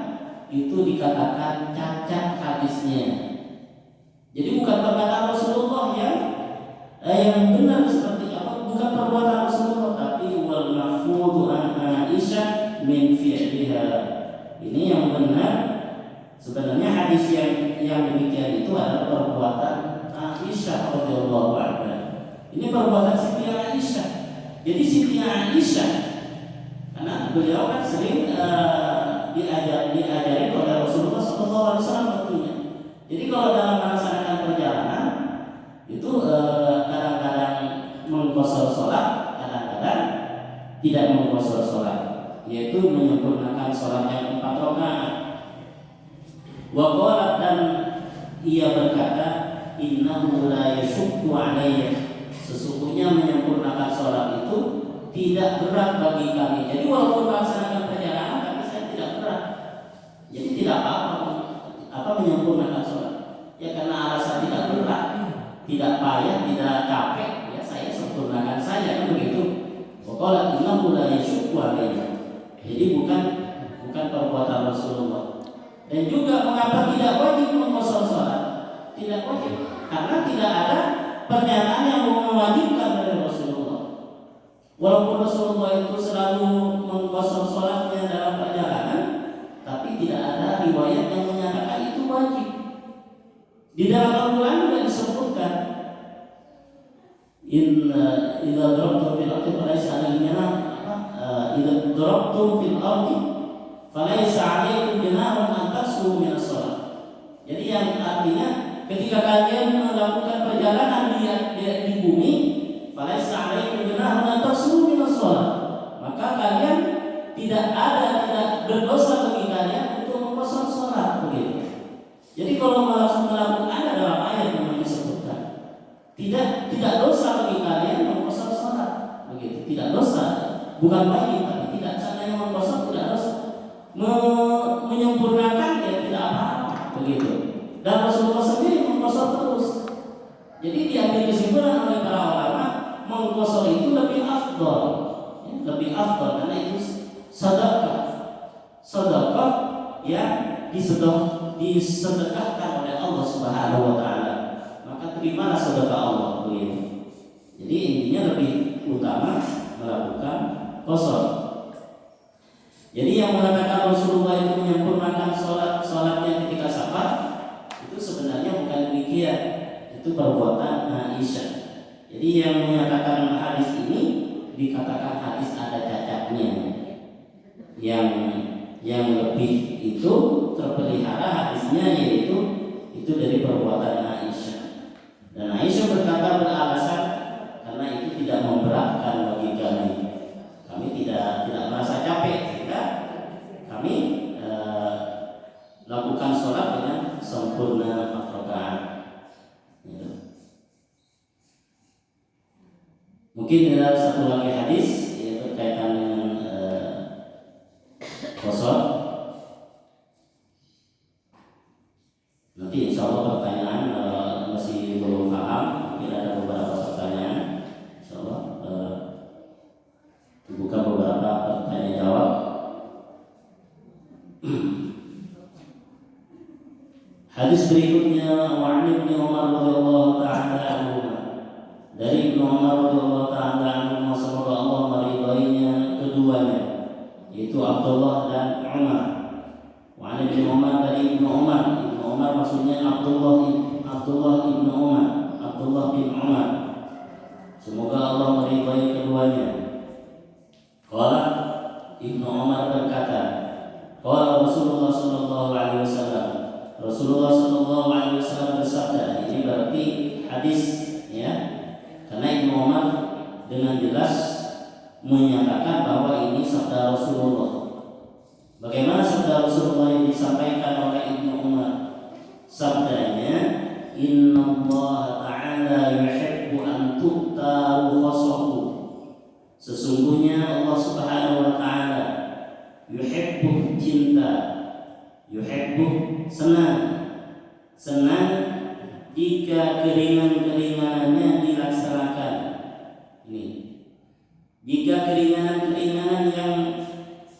itu dikatakan cacat hadisnya. Jadi bukan perkataan Rasulullah yang benar seperti apa, bukan perbuatan Rasulullah, tapi wal mahfudhu an Aisyah min fi'liha. Ini yang benar. Sebenarnya hadis yang demikian itu adalah perbuatan Aisyah radhiyallahu anha. Ini perbuatan Siti Aisyah. Jadi Siti Aisyah, karena beliau kan sering diajari oleh Rasulullah SAW tentunya. Jadi kalau dalam melaksanakan perjalanan itu kadang-kadang mengqasar sholat, kadang-kadang tidak mengqasar sholat, yaitu menyempurnakan sholat yang 4 rakaat. Wa qalat, dan ia berkata, innahu la yashukku alayya, sesungguhnya menyempurnakan sholat itu tidak berat bagi kami. Jadi walaupun melaksanakan perjalanan, tapi saya tidak berat. Jadi tidak apa-apa menyempurnakan sholat. Ya karena tidak payah, tidak capek, ya saya sempurnakan saja kan begitu. Waqala innahu la yashukku alayya. Jadi bukan perbuatan Rasulullah. Dan juga mengapa tidak wajib mengqashar salat? Tidak wajib karena tidak ada pernyataan yang mewajibkan dari Rasulullah. Walaupun Rasulullah itu selalu mengqashar salatnya dalam perjalanan, tapi tidak ada riwayat yang menyatakan itu wajib. Di dalam Al-Quran juga disebutkan idza darabtum fil ardi falaysa 'alaykum junahun idza darabtum fil ardi falaysa 'alaykum junahun an taqsuru min as-shalah. Jadi yang artinya ketika kalian melakukan perjalanan di bumi, falaysa 'alaykum junahun an taqsuru min as-shalah, maka kalian tidak berdosa bagi kalian untuk mengqashar salat begitu. Jadi kalau melakukan ada dalam ayat yang disebutkan tidak dosa bagi kalian mengqashar salat begitu, tidak dosa, bukan wajib tapi tidak caranya mengqashar tidak dosa, menyempurnakan ya tidak apa-apa begitu. Dan Rasulullah sendiri mengqashar terus. Jadi diambil kesimpulan oleh para ulama mengqashar itu lebih afdal, ya, lebih afdal karena itu sedekah yang disedekahkan oleh Allah Subhanahu wa taala. Maka terimalah sedekah Allah begitu. Jadi intinya lebih utama melakukan qashar. Jadi yang mengatakan Rasulullah itu menyempurnakan salatnya ketika safar itu sebenarnya bukan demikian. Itu perbuatan Aisyah. Jadi yang menyatakan hadis ini dikatakan hadis ada cacatnya. Yang lebih itu terpelihara hadisnya yaitu itu dari perbuatan Aisyah. Dan Aisyah berkata beralasan karena itu tidak memberatkan bagi kami. Kami tidak merasa capek sehingga kami lakukan sholat dengan sempurna 4 rakaat. Ya. Mungkin ada satu lagi hadis yang berkaitan dengan qashar. Nanti insya Allah pertanyaan masih belum paham, mungkin ada beberapa pertanyaan. Insya Allah dibuka beberapa pertanyaan jawab. Hadis berikutnya wa Ibnu Umar radhiyallahu ta'ala anhu. Dari Ibnu Umar radhiyallahu ta'ala anhu, semoga Allah meridainya keduanya, yaitu Abdullah dan Umar. Wa Ibnu Umar, dari Ibnu Umar. Ibnu Umar maksudnya Abdullah Ibnu Umar, Abdullah bin Umar. Semoga Allah meridai keduanya. Qala Ibnu Umar berkata, qala Rasulullah sallallahu alaihi wasallam. Rasulullah sallallahu alaihi wasallam bersabda. Ini berarti hadis ya. Karena Ibnu Umar dengan jelas menyatakan bahwa ini sabda Rasulullah. Bagaimana sabda Rasulullah yang disampaikan oleh Ibnu Umar? Sabdanya, Innallaha ta'ala yuhibbu an tu'ta rukhasahu. Sesungguhnya Allah Subhanahu wa ta'ala yuhibbu cinta, yuhibbu senang jika keringanan-keringanannya dilaksanakan. Ini jika keringanan-keringanan yang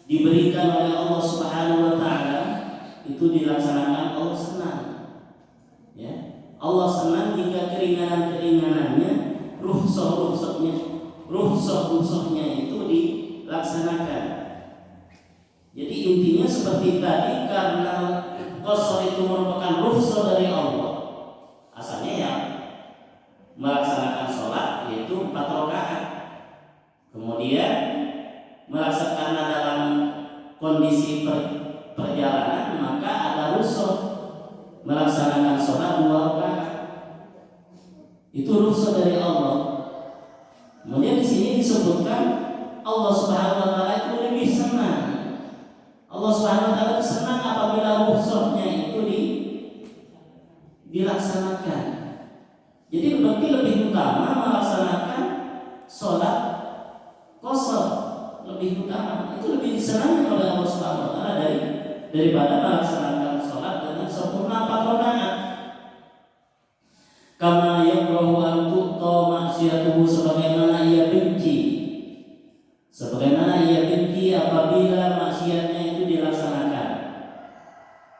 diberikan oleh Allah Subhanahu wa ta'ala itu dilaksanakan, Allah senang. Ya, Allah senang jika keringanan-keringanannya, rukhsah-rukhsahnya itu dilaksanakan. Jadi intinya seperti tadi, karena qashar itu merupakan rukhsah dari Allah. Asalnya ya melaksanakan sholat yaitu 4 rakaat. Kemudian melaksanakan dalam kondisi perjalanan, maka ada rukhsah melaksanakan sholat 2 rakaat. Itu rukhsah dari Allah. Kemudian di sini disebutkan Allah Subhanahu wa taala itu lebih senang. Allah Subhanahu wa taala senang apabila rukhsahnya itu dilaksanakan. Jadi berarti lebih utama melaksanakan sholat qashar, lebih utama. Itu lebih disenangi oleh Allah Subhanahu wa taala daripada melaksanakan sholat dengan sempurna 4 rakaat. Kama yakrahu an tu'ta maksiatuhu, sebagaimana ia benci apabila maksiatnya itu dilaksanakan.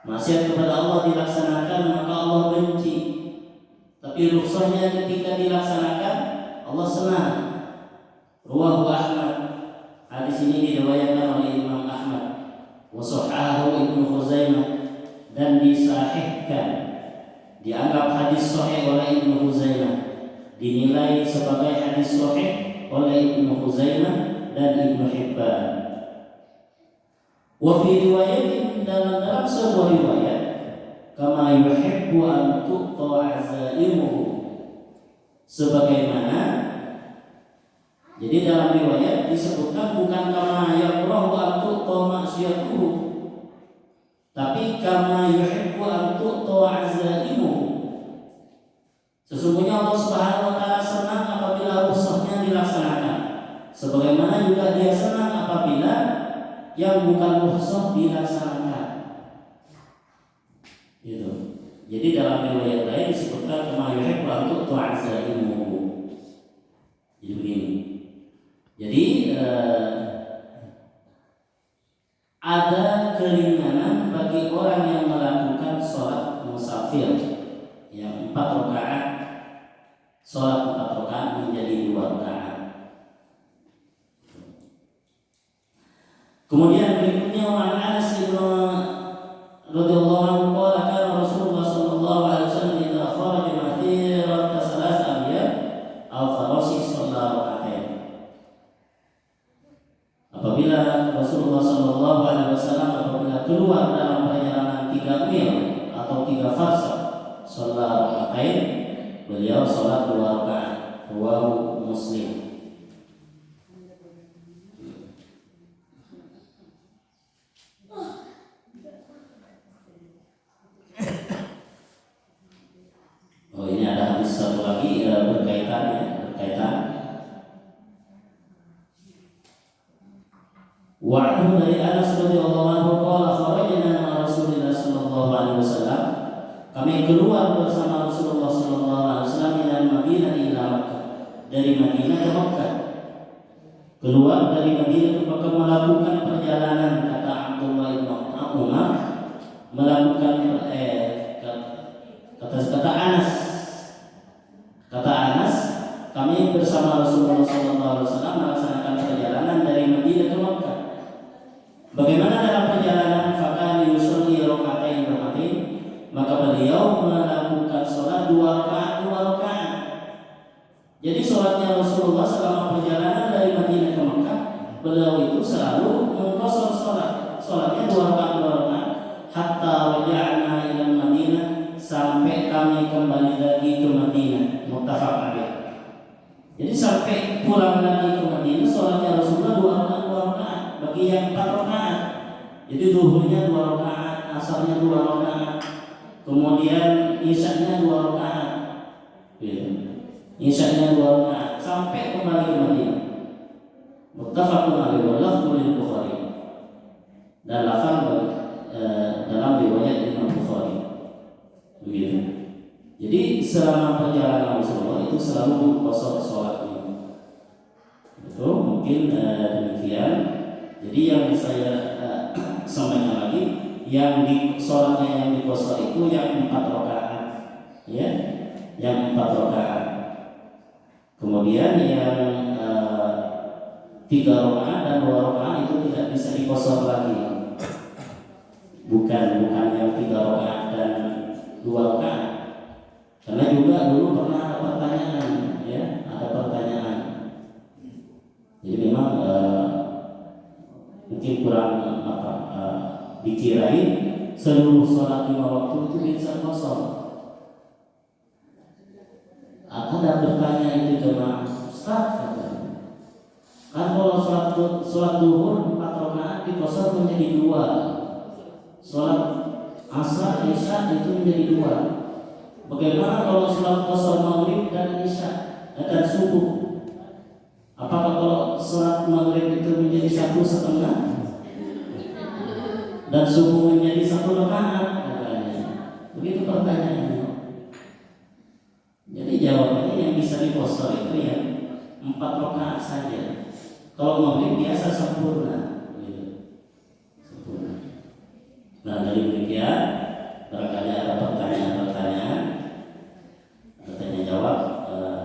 Maksiat kepada Allah dilaksanakan maka Allah benci. Tapi rukhsahnya ketika dilaksanakan Allah senang. Rawahu Ahmad. Hadis ini diriwayatkan oleh Imam Ahmad. Wa sahahahu Ibnu Khuzaimah, dan disahihkan, dianggap hadis sahih oleh Ibnu Khuzaimah, dinilai sebagai hadis sahih oleh Ibnu Khuzaimah dan Ibnu Hibban. Wa fi riwayatin, dalam sebuah riwayat, kama yuhibbu an tuqta azaimuhu, sebagaimana. Jadi dalam riwayat disebutkan bukan kama yakrahu an tuqta maksiatuhu, tapi kama yuhibbu an tuqta azaimuhu. Sesungguhnya Allah Subhanahu wa taala senang apabila rukhsahnya dilaksanakan, sebagaimana juga Dia senang apabila yang bukan rukhsah dilaksanakan. Gitu. Jadi dalam riwayat lain disebutkan kama yuhibbu an tuqta azaimuhu. Jadi begini. Jadi ada keringanan bagi orang yang melakukan sholat musafir yang 4 rakaat, sholat 4 rakaat menjadi 2 rakaat. Kemudian berikutnya wa Anas bin radhiyallahu anhu qala kana Rasulullah sallallahu alaihi wasallam idza kharaja mathirata salas amyal aw farasi shalla rak'atain. Apabila Rasulullah sallallahu alaihi wasallam apabila keluar dalam perjalanan 3 mil atau 3 farsakh, shalla rak'atain, beliau salat 2 rakaat. Rawahu Muslim. Oh, ini ada hadis satu lagi berkaitan. Wa anhu dari Anas radhiyallahu anhu qala kharajna ma Rasulillah sallallahu alaihi wasallam, kami keluar bersama Rasulullah sallallahu alaihi wasallam dari Madinah ila Makkah, dari Madinah ke Makkah. Keluar dari Madinah ke Makkah melakukan perjalanan, kata Abdullah bin Umar, melakukan kata Anas. Kata Anas, kami bersama Rasulullah SAW melaksanakan perjalanan dari Madinah ke Makkah. Bagaimana dalam perjalanan? Fakana yusolli raka'atain, maka beliau melakukan sholat 2 rakaat. Jadi sholatnya Rasulullah selama perjalanan dari Madinah ke Makkah, beliau itu selalu mengqashar sholatnya 2 rakaat, hatta waja'na ila Madinah, sampai kami kembali lagi ke Madinah. Muttafaq alaih. Jadi sampai pulang lagi ke Madinah, sholatnya Rasulullah 2 rakaat bagi yang 4 rakaat. Jadi zuhurnya 2 rakaat, asarnya 2 rakaat, kemudian isyanya 2 rakaat. Isyanya 2 rakaat sampai kembali ke Madinah. Muttafaqun alaih wa lafzul Bukhari. Dan lafaz dalam riwayat Imam Bukhari. Begitu. Jadi selama perjalanan Rasulullah itu selalu qashar sholatnya. Itu mungkin demikian. Jadi yang saya sampaikan lagi, yang di sholatnya yang di qashar itu yang 4 rakaat, ya, yang 4 rakaat. Kemudian yang 3 rakaat dan 2 rakaat itu tidak bisa diqashar lagi. Bukan yang 3 rakaat dan 2 rakaat. Karena juga dulu pernah ada pertanyaan, ya, Jadi memang mungkin kurang dikirain seluruh sholat 5 waktu itu bisa kosong. Ada bertanya itu jemaah, Ustaz, kan kalau sholat duhur 4 rakaat dikosong menjadi 2, sholat asar isya itu menjadi 2. Bagaimana kalau sholat qashar maghrib dan isya dan subuh? Apakah kalau sholat maghrib itu menjadi 1,5 dan subuh menjadi 1 rakaat? Begitu pertanyaannya. Jadi jawabannya yang bisa dikosor itu ya 4 rakaat saja. Kalau maghrib biasa sempurna, gitu. Sempurna. Nah dari demikian, barangkali ada pertanyaan-pertanyaan, tanya jawab,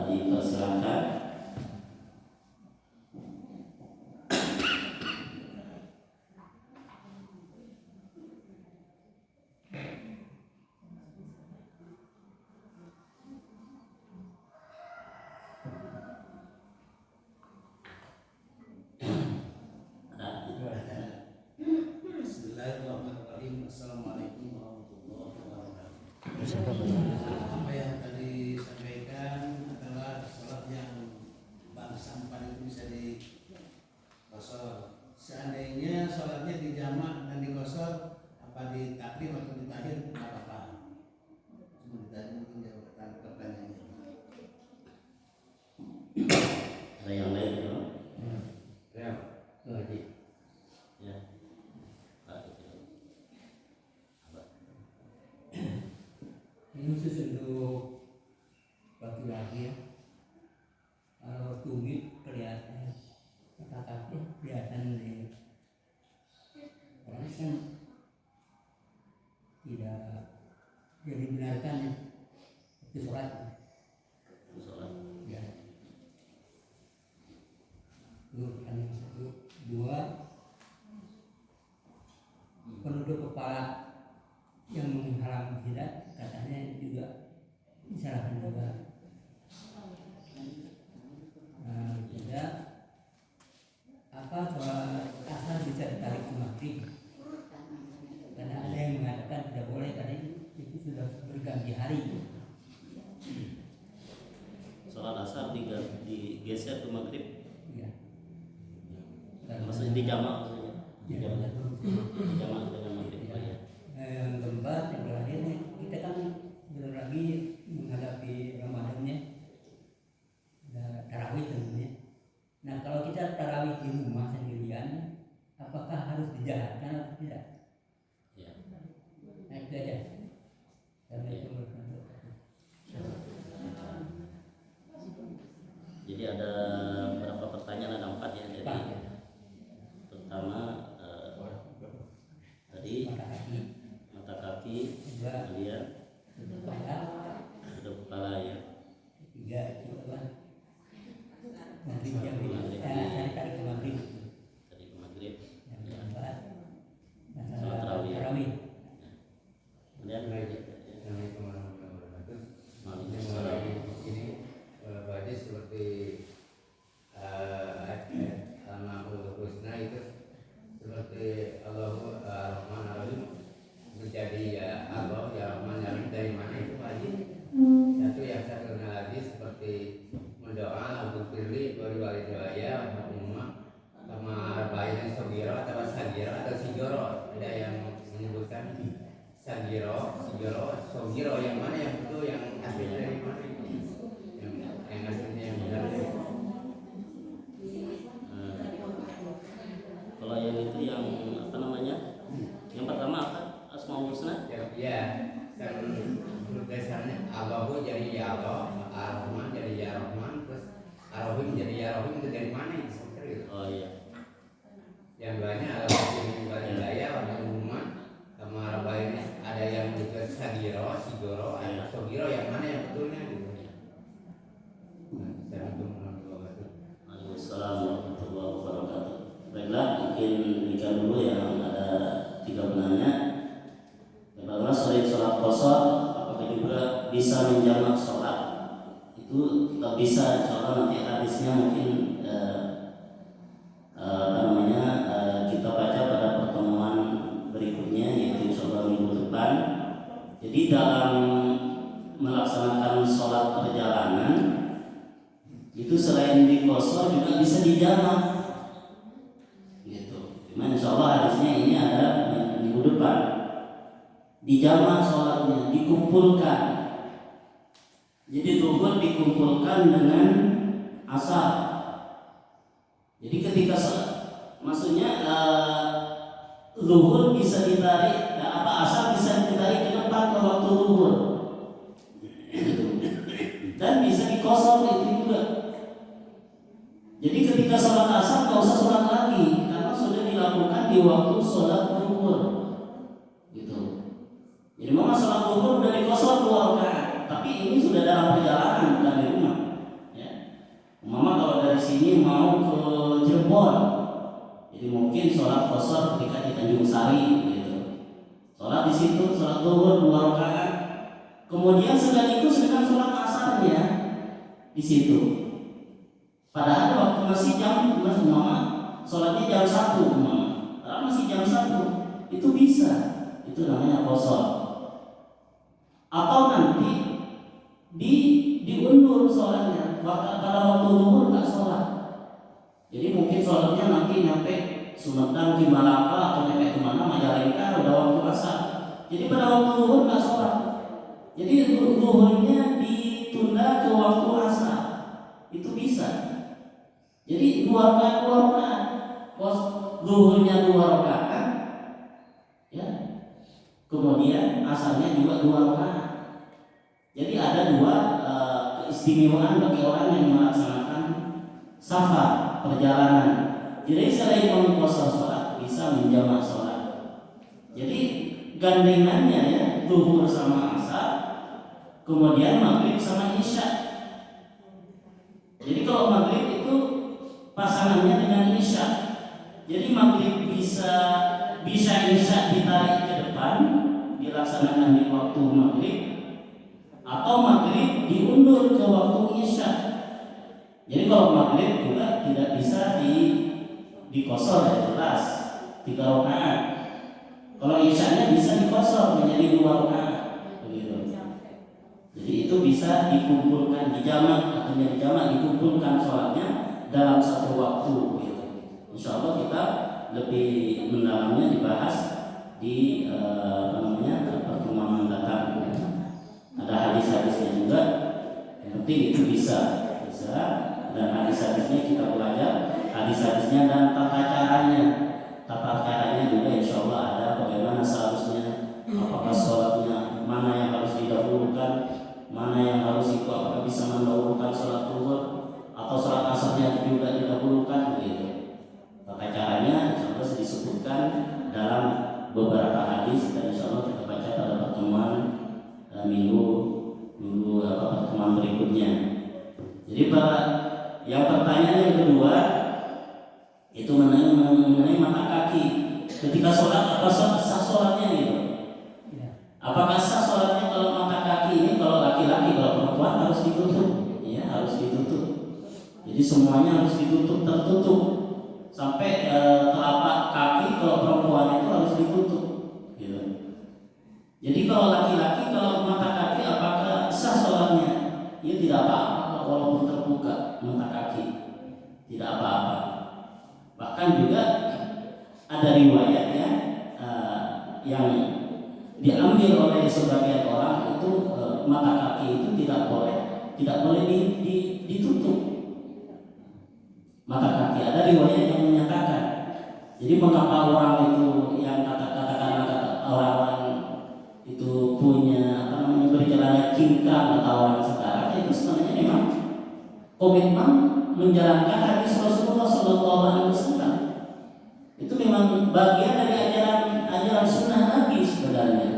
dipersilakan. Bismillahirrahmanirrahim. Assalamualaikum warahmatullahi wabarakatuh. Apa yang tadi disampaikan adalah sholat yang bang sampan itu bisa dikosor. Seandainya sholatnya dijamak dan dikosor, apa di takdim atau di tahir, tidak apa-apa. Cuma ditanya mungkin jawaban pertanyaannya. Ada yang lain, ya? Ya, lagi. Ya. Ini khusus untuk laki-laki ya. Kalau tumit kelihatan, kata-kata kelihatan dari orang kan tidak jadi benarkan ya. Itu sholat ya. Itu kan satu, dua, penutup kepala yang menghalang jidat katanya juga disalahkan juga. Tidak apa soal asal bisa ditarik ke maghrib, karena ada yang mengatakan tidak boleh karena itu sudah berganti hari. Sholat asar digeser ke maghrib, Ya. maksudnya dijamak maksudnya. Ya. Dijamak dengan maghrib. Ya. Yang keempat, yang terakhir kita kan belum lagi menghadapi Ramadannya, tarawih tentunya. Nah kalau kita tarawih di rumah sendirian, apakah harus dijalankan atau tidak? Ya. Nah itu aja. Karena itu menurut Jadi ada berapa pertanyaan? Ada 4 ya. Jadi pertama tadi mata kaki, kemudian kedua kepala ya. Ketiga itu apa? Maghrib jam tarik ke maghrib. Tadi ke maghrib. Yang keempat Salat tarawih. tarawih. Kemudian Assalamualaikum warahmatullahi wabarakatuh. Waalaikumsalam. Ini baju seperti Al-Mahfudz Husna itu seperti Allahu Rahman Rahim menjadi ya Allah ya Rahman ya Rahim, dari mana itu Pak Haji? Satu yang saya kenal lagi seperti mendoa untuk firli beri walidaya ummah sama arba'in sogiro atau sagiro atau sigoro. Ada yang menyebutkan sagiro, sogiro, yang mana yang betul, yang aslinya dari mana? Yang aslinya yang benar. Kalau yang itu yang apa namanya? Yang pertama apa? Asmaul Husna? Ya, kan dasarnya Allahu jadi ya Allah, Ar-Rahman jadi ya Rahman, terus Ar-Rahim jadi ya Rahim, itu dari mana itu? Seperti itu. Oh iya. Yang duanya adalah yang walidaya, orang umat, sama Rabbain ada yang juga sagiro, sigoro, ada sogiro, yang mana yang betulnya gitu. Assalamualaikum warahmatullahi wabarakatuh. Waalaikumsalam warahmatullahi wabarakatuh. Baiklah, mungkin nikah dulu yang ada 3 penanya. Yang pertama, sholat qashar apakah juga bisa menjamak sholat? Itu kita bisa, insyaallah nanti hadisnya mungkin kita baca pada pertemuan berikutnya, yaitu insyaallah minggu depan. Jadi dalam melaksanakan sholat perjalanan itu selain diqashar juga bisa dijamak gitu. Cuman insyaallah hadisnya ini ada minggu depan. Dijamak sholatnya, dikumpulkan. Jadi zuhur dikumpulkan dengan asar. Jadi ketika maksudnya zuhur bisa ditarik, asar bisa ditarik ke depan ke waktu zuhur. dan bisa dikosor itu juga. Jadi ketika sholat asar nggak usah sholat lagi karena sudah dilakukan di waktu sholat zuhur, gitu. Jadi mama sholat zuhur udah dikosor 2 rakaat, tapi ini sudah dalam perjalanan bukan di rumah. Ya. Mama kalau dari sini mau ke Cirebon, jadi mungkin sholat kosor ketika di Tanjung Sari, gitu. Sholat di situ, sholat zuhur 2 rakaat, kemudian sekaligus dengan sholat asarnya di situ. Padahal waktu masih mama sholatnya jam 1 mama, padahal masih jam 1, itu bisa, itu namanya kosor. Atau nanti diundur sholatnya, pada waktu zuhur nggak sholat. Jadi mungkin sholatnya nanti nyampe Sumedang, di Malaka atau nyampe kemana Majalengka udah waktu asar. Jadi pada waktu zuhur nggak sholat. Jadi zuhurnya ditunda ke waktu asar, itu bisa. Jadi 2 rakaat, zuhurnya 2 rakaat, ya. Kemudian asarnya juga 2 rakaat. Jadi ada 2 keistimewaan bagi orang yang melaksanakan safar, perjalanan. Jadi selain mengkosor sholat, bisa menjamak sholat. Jadi gandengannya ya, zuhur sama asar, kemudian maghrib sama isya. Jadi kalau maghrib itu pasangannya dengan isya. Jadi maghrib bisa isya ditarik ke depan, dilaksanakan di waktu maghrib, atau maghrib diundur ke waktu isya. Jadi kalau maghrib juga tidak bisa dikosor, ya jelas 3 rakaat. Kalau isyanya bisa dikosor menjadi 2 rakaat, begitu. Jadi itu bisa dikumpulkan, dijamak, artinya dijamak, dikumpulkan sholatnya dalam satu waktu, gitu. Insya Allah kita lebih mendalamnya dibahas di pertemuan mendatang. Ada hadis-hadisnya juga, yang penting itu bisa, dan hadis-hadisnya kita belajar, hadis-hadisnya dan tata caranya juga insya Allah ada, bagaimana seharusnya, apakah sholatnya mana yang harus didahulukan, mana yang harus itu, apakah bisa mendahulukan sholat zuhur atau sholat asarnya juga didahulukan, begitu. Tata caranya insya Allah disebutkan dalam beberapa hadis, dan insya Allah kita baca pada pertemuan pertemuan berikutnya. Jadi yang pertanyaan yang kedua itu mengenai mata kaki. Ketika sholat, apa sah sholatnya gitu? Apakah sah sholatnya kalau mata kaki ini, kalau laki-laki, kalau perempuan harus ditutup? Ya, harus ditutup. Jadi semuanya harus ditutup, tertutup sampai telapak kaki. Kalau perempuan itu harus ditutup, gitu. Jadi kalau laki-laki, kalau mata kaki, apakah sah sholatnya? Ya tidak apa-apa, walaupun terbuka mata kaki, tidak apa-apa. Bahkan juga ada riwayat ya, yang diambil oleh sebagian orang itu, mata kaki itu tidak boleh ditutup. Mata kaki ada riwayat yang menyatakan. Jadi mengapa orang itu yang katakanlah orang itu punya berjalan cingkrang atau orang sekarang, itu sebenarnya memang komitmen menjalankan hadis Rasulullah SAW. Itu memang bagian dari ajaran sunnah Nabi sebenarnya,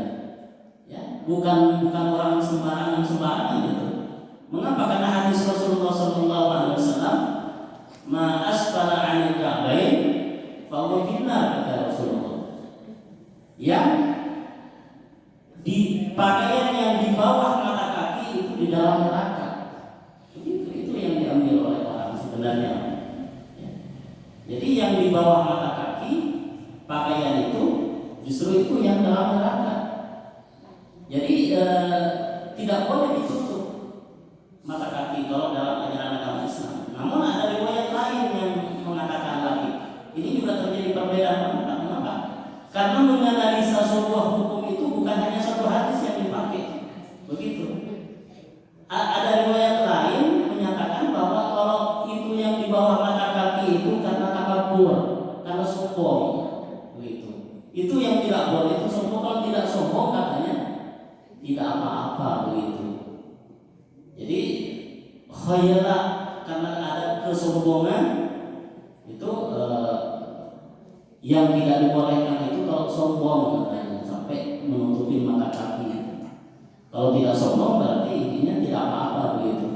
ya, bukan orang sembarangan gitu. Mengapa? Karena hadis Rasulullah SAW, ma asfala 'anil ka'bain fa huwa finnar, kata Rasulullah. Yang di pakaian yang di bawah mata kaki itu di dalam neraka. Itu yang diambil oleh orang sebenarnya. Ya. Jadi yang di bawah mata kaki pakaian itu justru itu yang dalam neraka. Jadi tidak boleh ditutup mata kaki kalau dalam ajaran agama Islam. Namun ada riwayat lain yang mengatakan lagi. Ini juga terjadi perbedaan. Kenapa? Karena menganalisa sebuah hukum itu bukan hanya satu hadis yang dipakai, begitu. Ada riwayat lain menyatakan bahwa kalau itu yang di bawah mata kaki itu karena takabur, karena sombong, begitu. Itu yang tidak boleh, itu sombong. Kalau tidak sombong katanya tidak apa-apa, begitu. Jadi khayala karena ada kesombongan itu yang tidak dibolehkan itu kalau sombong katanya, sampai menutupi mata kaki. Kalau tidak sombong berarti intinya tidak apa-apa begitu.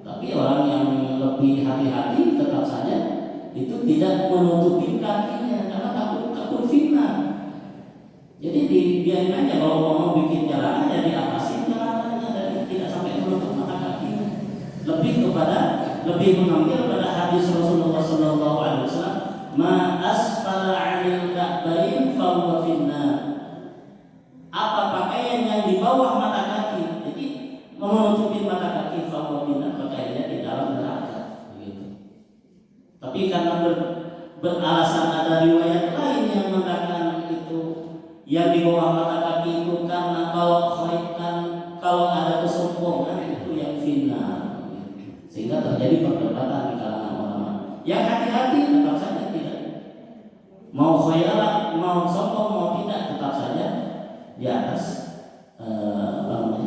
Tapi orang yang lebih hati-hati tetap saja itu tidak menutupi kakinya karena takut fitnah. Jadi dibiarin aja, kalau mau bikin jalan aja diatasin jalanannya dan tidak sampai menutup mata kakinya. Lebih mengambil pada hadis Rasulullah SAW, ma asfala 'anil ka'bayn fa huwa finnar. Apa pakaian yang di bawah mata kaki, jadi menutupi mata kaki, fa huwa finnar, pakaiannya di dalam neraka begitu. Tapi karena beralasan ada riwayat lain yang mengatakan itu yang di bawah mata kaki itu karena kalau ada kesombongan itu yang finnar, sehingga terjadi perdebatan di kalangan ulama. Yang hati-hati tetap saja tidak mau khayala, mau sombong, mau tidak, tetap saja di atas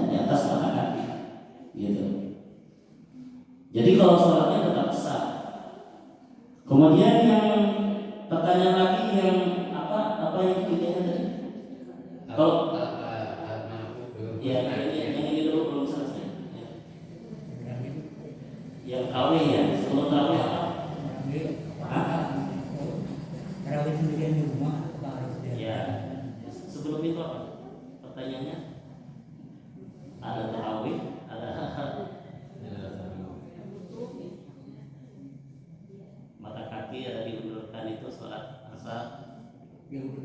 di atas mata kaki gitu. Jadi kalau sholatnya tetap sah. Kemudian yang pertanyaan lagi yang apa yang ketiganya tadi? Kalau ya yang ini dulu belum selesai. Yang tarawih ya, sebelum tarawih apa? Tarawih sendirian di rumah atau harus dia? Ya, sebelum itu apa? Pertanyaannya ada tarawih, ada mata kaki, ada diundurkan, itu sholat asar. Ya udah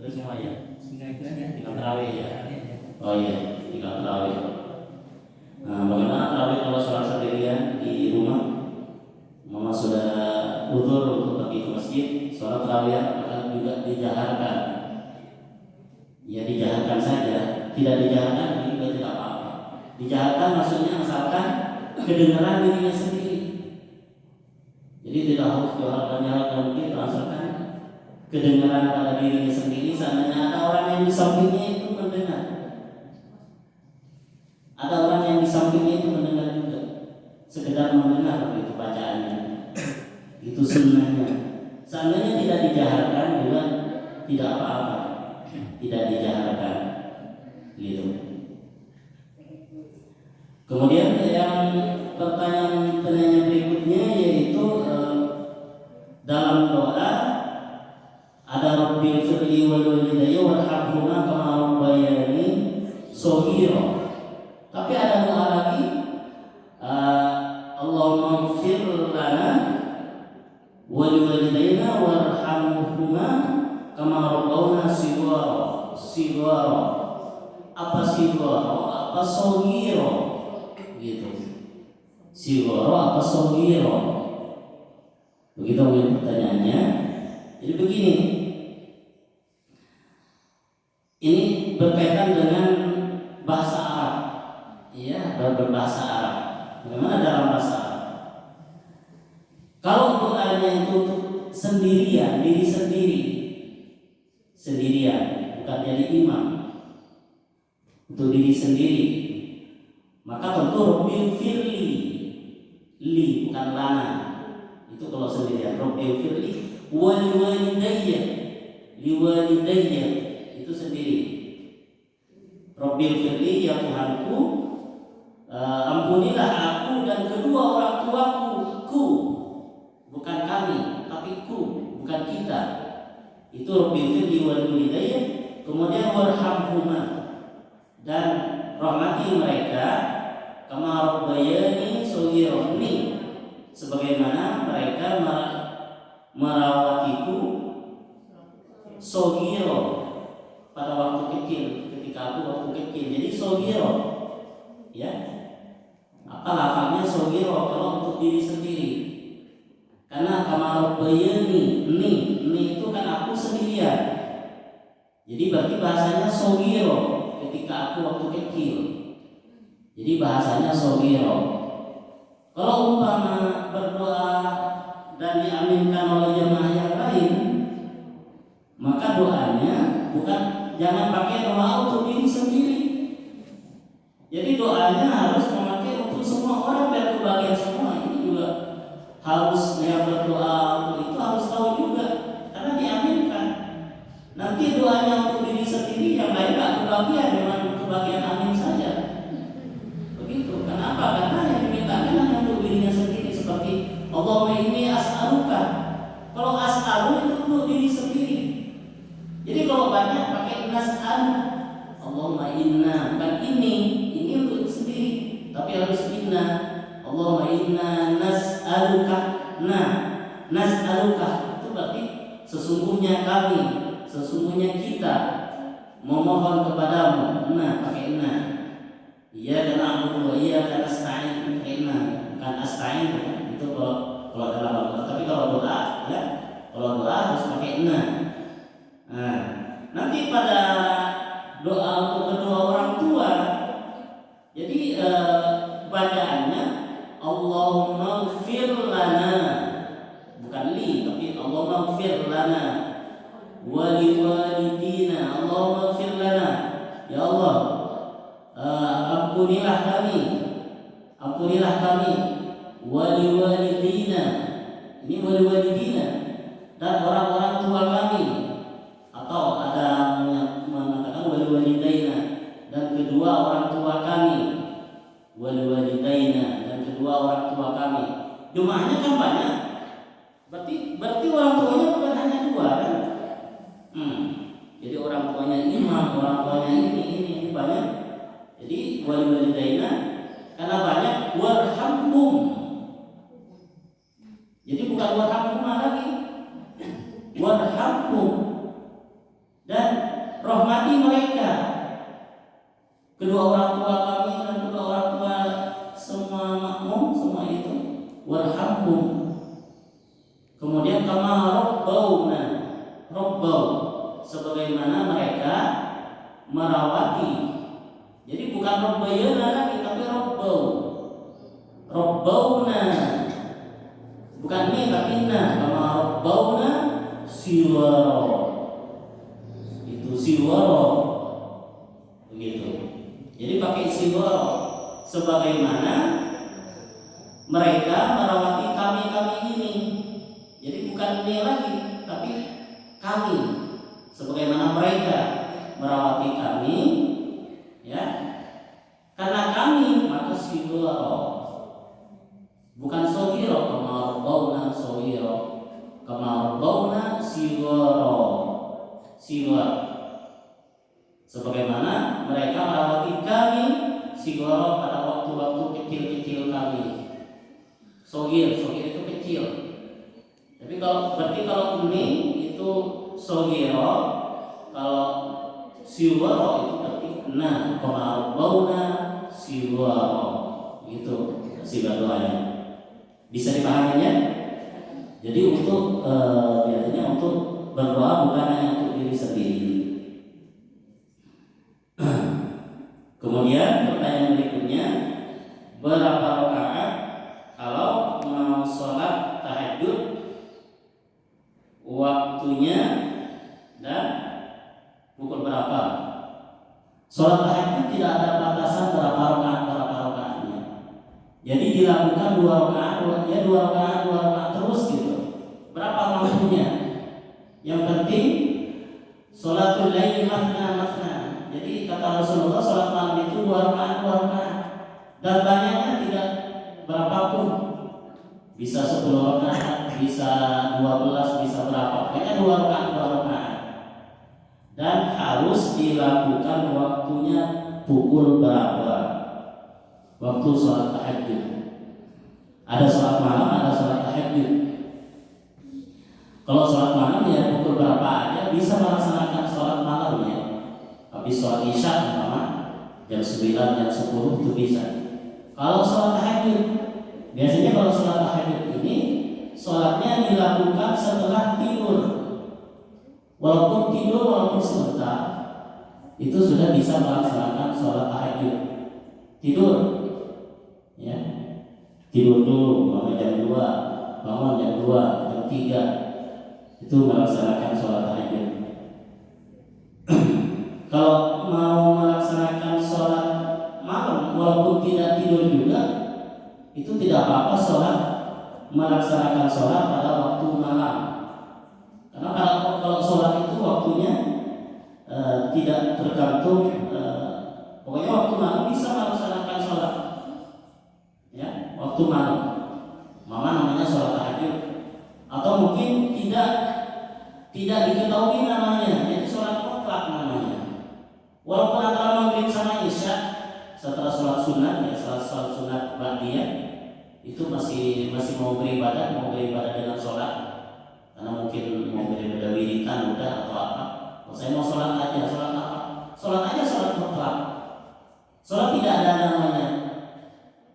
Terus semua ya? Tinggal tarawih ya? Oh iya, tinggal tarawih. Nah, bagaimana tarawih kalau sholat sendirian di rumah? Mama sudah udzur untuk pergi ke masjid, sholat tarawih akan juga dijaharkan. Ya dijaharkan saja, tidak dijaharkan juga tidak apa-apa. Dijaharkan maksudnya asalkan kedengaran dirinya sendiri. Jadi tidak harus dijaharkan mungkin, asalkan kedengaran pada dirinya sendiri. Seandainya ada orang yang di sampingnya itu mendengar, ada orang yang di sampingnya itu mendengar juga, sekedar mendengar itu bacaannya, itu sunnahnya. Seandainya tidak dijaharkan juga tidak apa-apa, tidak dijaharkan gitu. Kemudian yang pertanyaan berikutnya yaitu dalam doa ada Rabbil firli wal walidayya warhamhuma kama rabbayani shaghira. Tapi ada doa lagi, Allahumma ighfir lana wal walidayna warhamhuma kama rabbawna shighara. Apa shighara? Apa shaghira? Gitu. Shighara apa shaghira? Begitu pertanyaannya. Jadi begini, ini berkaitan dengan bahasa Arab, ya, berbahasa Arab. Bagaimana dalam bahasa Arab? Kalau doanya itu untuk sendirian, diri sendirian, bukan jadi imam, untuk diri sendiri, maka tentu Rabbil firli, li bukan lana. Itu kalau sendirian, Rabbil firli wali walidayya itu sendiri. Rabbil firli, ya Tuhanku, ampunilah aku dan kedua orang tuaku, bukan kami, tapi bukan kita. Itu Rabbil firli wali walidayya. Kemudian warhamhuma, dan rahmati mereka, kama rabbayani shaghira, sebagaimana mereka merawatiku shaghira pada waktu kecil, ketika aku waktu kecil. Jadi shaghira, ya, apa lafaznya shaghira kalau untuk diri sendiri? Karena kama rabbayani, ni itu kan aku sendirian. Jadi berarti bahasanya shaghira ketika aku waktu kecil. Jadi bahasanya shaghira. Kalau umpama berdoa dan diaminkan oleh jemaah yang lain, maka doanya jangan pakai doa untuk diri sendiri. Jadi doanya harus memakai untuk semua harus yang berdoa untuk itu harus tahu juga karena diaminkan. Nanti doanya untuk diri sendiri yang lain gak kebagian, memang kebagian amin saja. Begitu. Kenapa? Karena yang dimintakan hanya untuk dirinya sendiri, seperti Allahumma inni as'aluka. Kalau as'alu itu untuk diri sendiri. Jadi kalau banyak pakai nas'al, Allahumma inna, bukan ini untuk sendiri, tapi harus inna. Allahumma inna nas'aluka. Nah, nas'aluka itu berarti sesungguhnya kami, sesungguhnya kita memohon kepadamu. Nah, pakai inna. Iya karena aku, iya karena nasta'in, pakai inna. Bukan asta'in, itu kalau dalam Al-Quran. Tapi kalau doa, ya, kalau doa harus pakai inna. Nah, nanti pada doa untuk kedua orang tua, jadi bacaannya Allahumma ighfir lana, bukan li, tapi Allahumma ighfir lana wa liwalidina. Allahumma ighfir lana, ya Allah, ampunilah kami, wa liwalidina, ini wa liwalidina, dan orang-orang tua kami, atau ada mengatakan wa liwalidaina, dan kedua orang tua kami, wa liwalidaina, dan kedua orang tua kami. Jumlahnya kan banyak, berarti orang tuanya bukan hanya dua kan? Jadi orang tuanya imam, orang tuanya ini banyak. Jadi wa liwalidaina karena banyak, warhamhum. Jadi bukan warhamhuma lagi, warhamhum, dan rahmati mereka, kedua orang tua kami dan kedua orang tua semua makmum, semua itu warhamhum. Kemudian kama rabbauna, rabbau, sebagaimana mereka merawati. Jadi bukan rabbayana lagi, tapi rabbau, rabbauna, bukan ini tapi na, kama rabbauna siwaro, itu siwaro, begitu. Jadi pakai siwaro, sebagaimana mereka merawati kami ini. Jadi bukan ini lagi, tapi kami, sebagaimana mereka merawati kami, ya. Karena kami maka siwaro, bukan sogiro, kama rabbauna sogiro, kama rabbauna siwaro, siwar, sebagaimana mereka merawati kami siwaro pada waktu-waktu kecil-kecil kami. Sogir itu kecil. Tapi berarti kalau ini itu sogiro, kalau siwaro itu berarti nah, kama rabbauna siwaro, gitu sifat doanya. Bisa dipahaminya? Jadi untuk biasanya untuk berdoa bukan hanya untuk diri sendiri. Kemudian pertanyaan berikutnya, berapa rakaat kalau mau sholat tahajud, waktunya dan pukul berapa? Sholat tahajud tidak ada batasan berapa rakaatnya. Jadi dilakukan 2 rakaat terus gitu. Berapa waktunya? Yang penting sholatul laili mathna. Jadi kata Rasulullah, sholat malam itu 2 rakaat. Dan banyaknya tidak berapapun. Bisa 10 rakaat, bisa 12, bisa berapa. Pokoknya 2 rakaat. Dan harus dilakukan waktunya pukul berapa? Waktu sholat tahajud. Ada sholat malam, ada sholat tahajud. Kalau sholat malam ya pukul berapa aja bisa melaksanakan sholat malamnya. Habis sholat isya umpama jam 9, jam 10 itu bisa. Kalau sholat tahajud, biasanya kalau sholat tahajud ini sholatnya dilakukan setelah tidur. Walaupun sebentar, itu sudah bisa melaksanakan sholat tahajud. Tidur, ya, tidur dulu, bangun jam 2, bangun jam 2, jam 3, itu melaksanakan sholat tahajud. Kalau mau melaksanakan sholat malam, walaupun tidak tidur juga, itu tidak apa-apa sholat melaksanakan sholat pada waktu malam. Karena kalau sholat itu waktunya tidak tergantung, pokoknya waktu malam bisa melaksanakan sholat, ya, waktu malam. Maka namanya sholat tahajud. Atau mungkin tidak diketahui namanya, jadi sholat mutlak namanya. Walaupun antara maghrib sama isya, setelah sholat sunat, ya, sholat sunat ba'diyah, itu masih mau beribadah dengan sholat. Karena mungkin mau beribadah wiritan udah atau apa. Kalau saya mau sholat aja, sholat apa? Sholat aja, sholat mutlak. Sholat tidak ada namanya.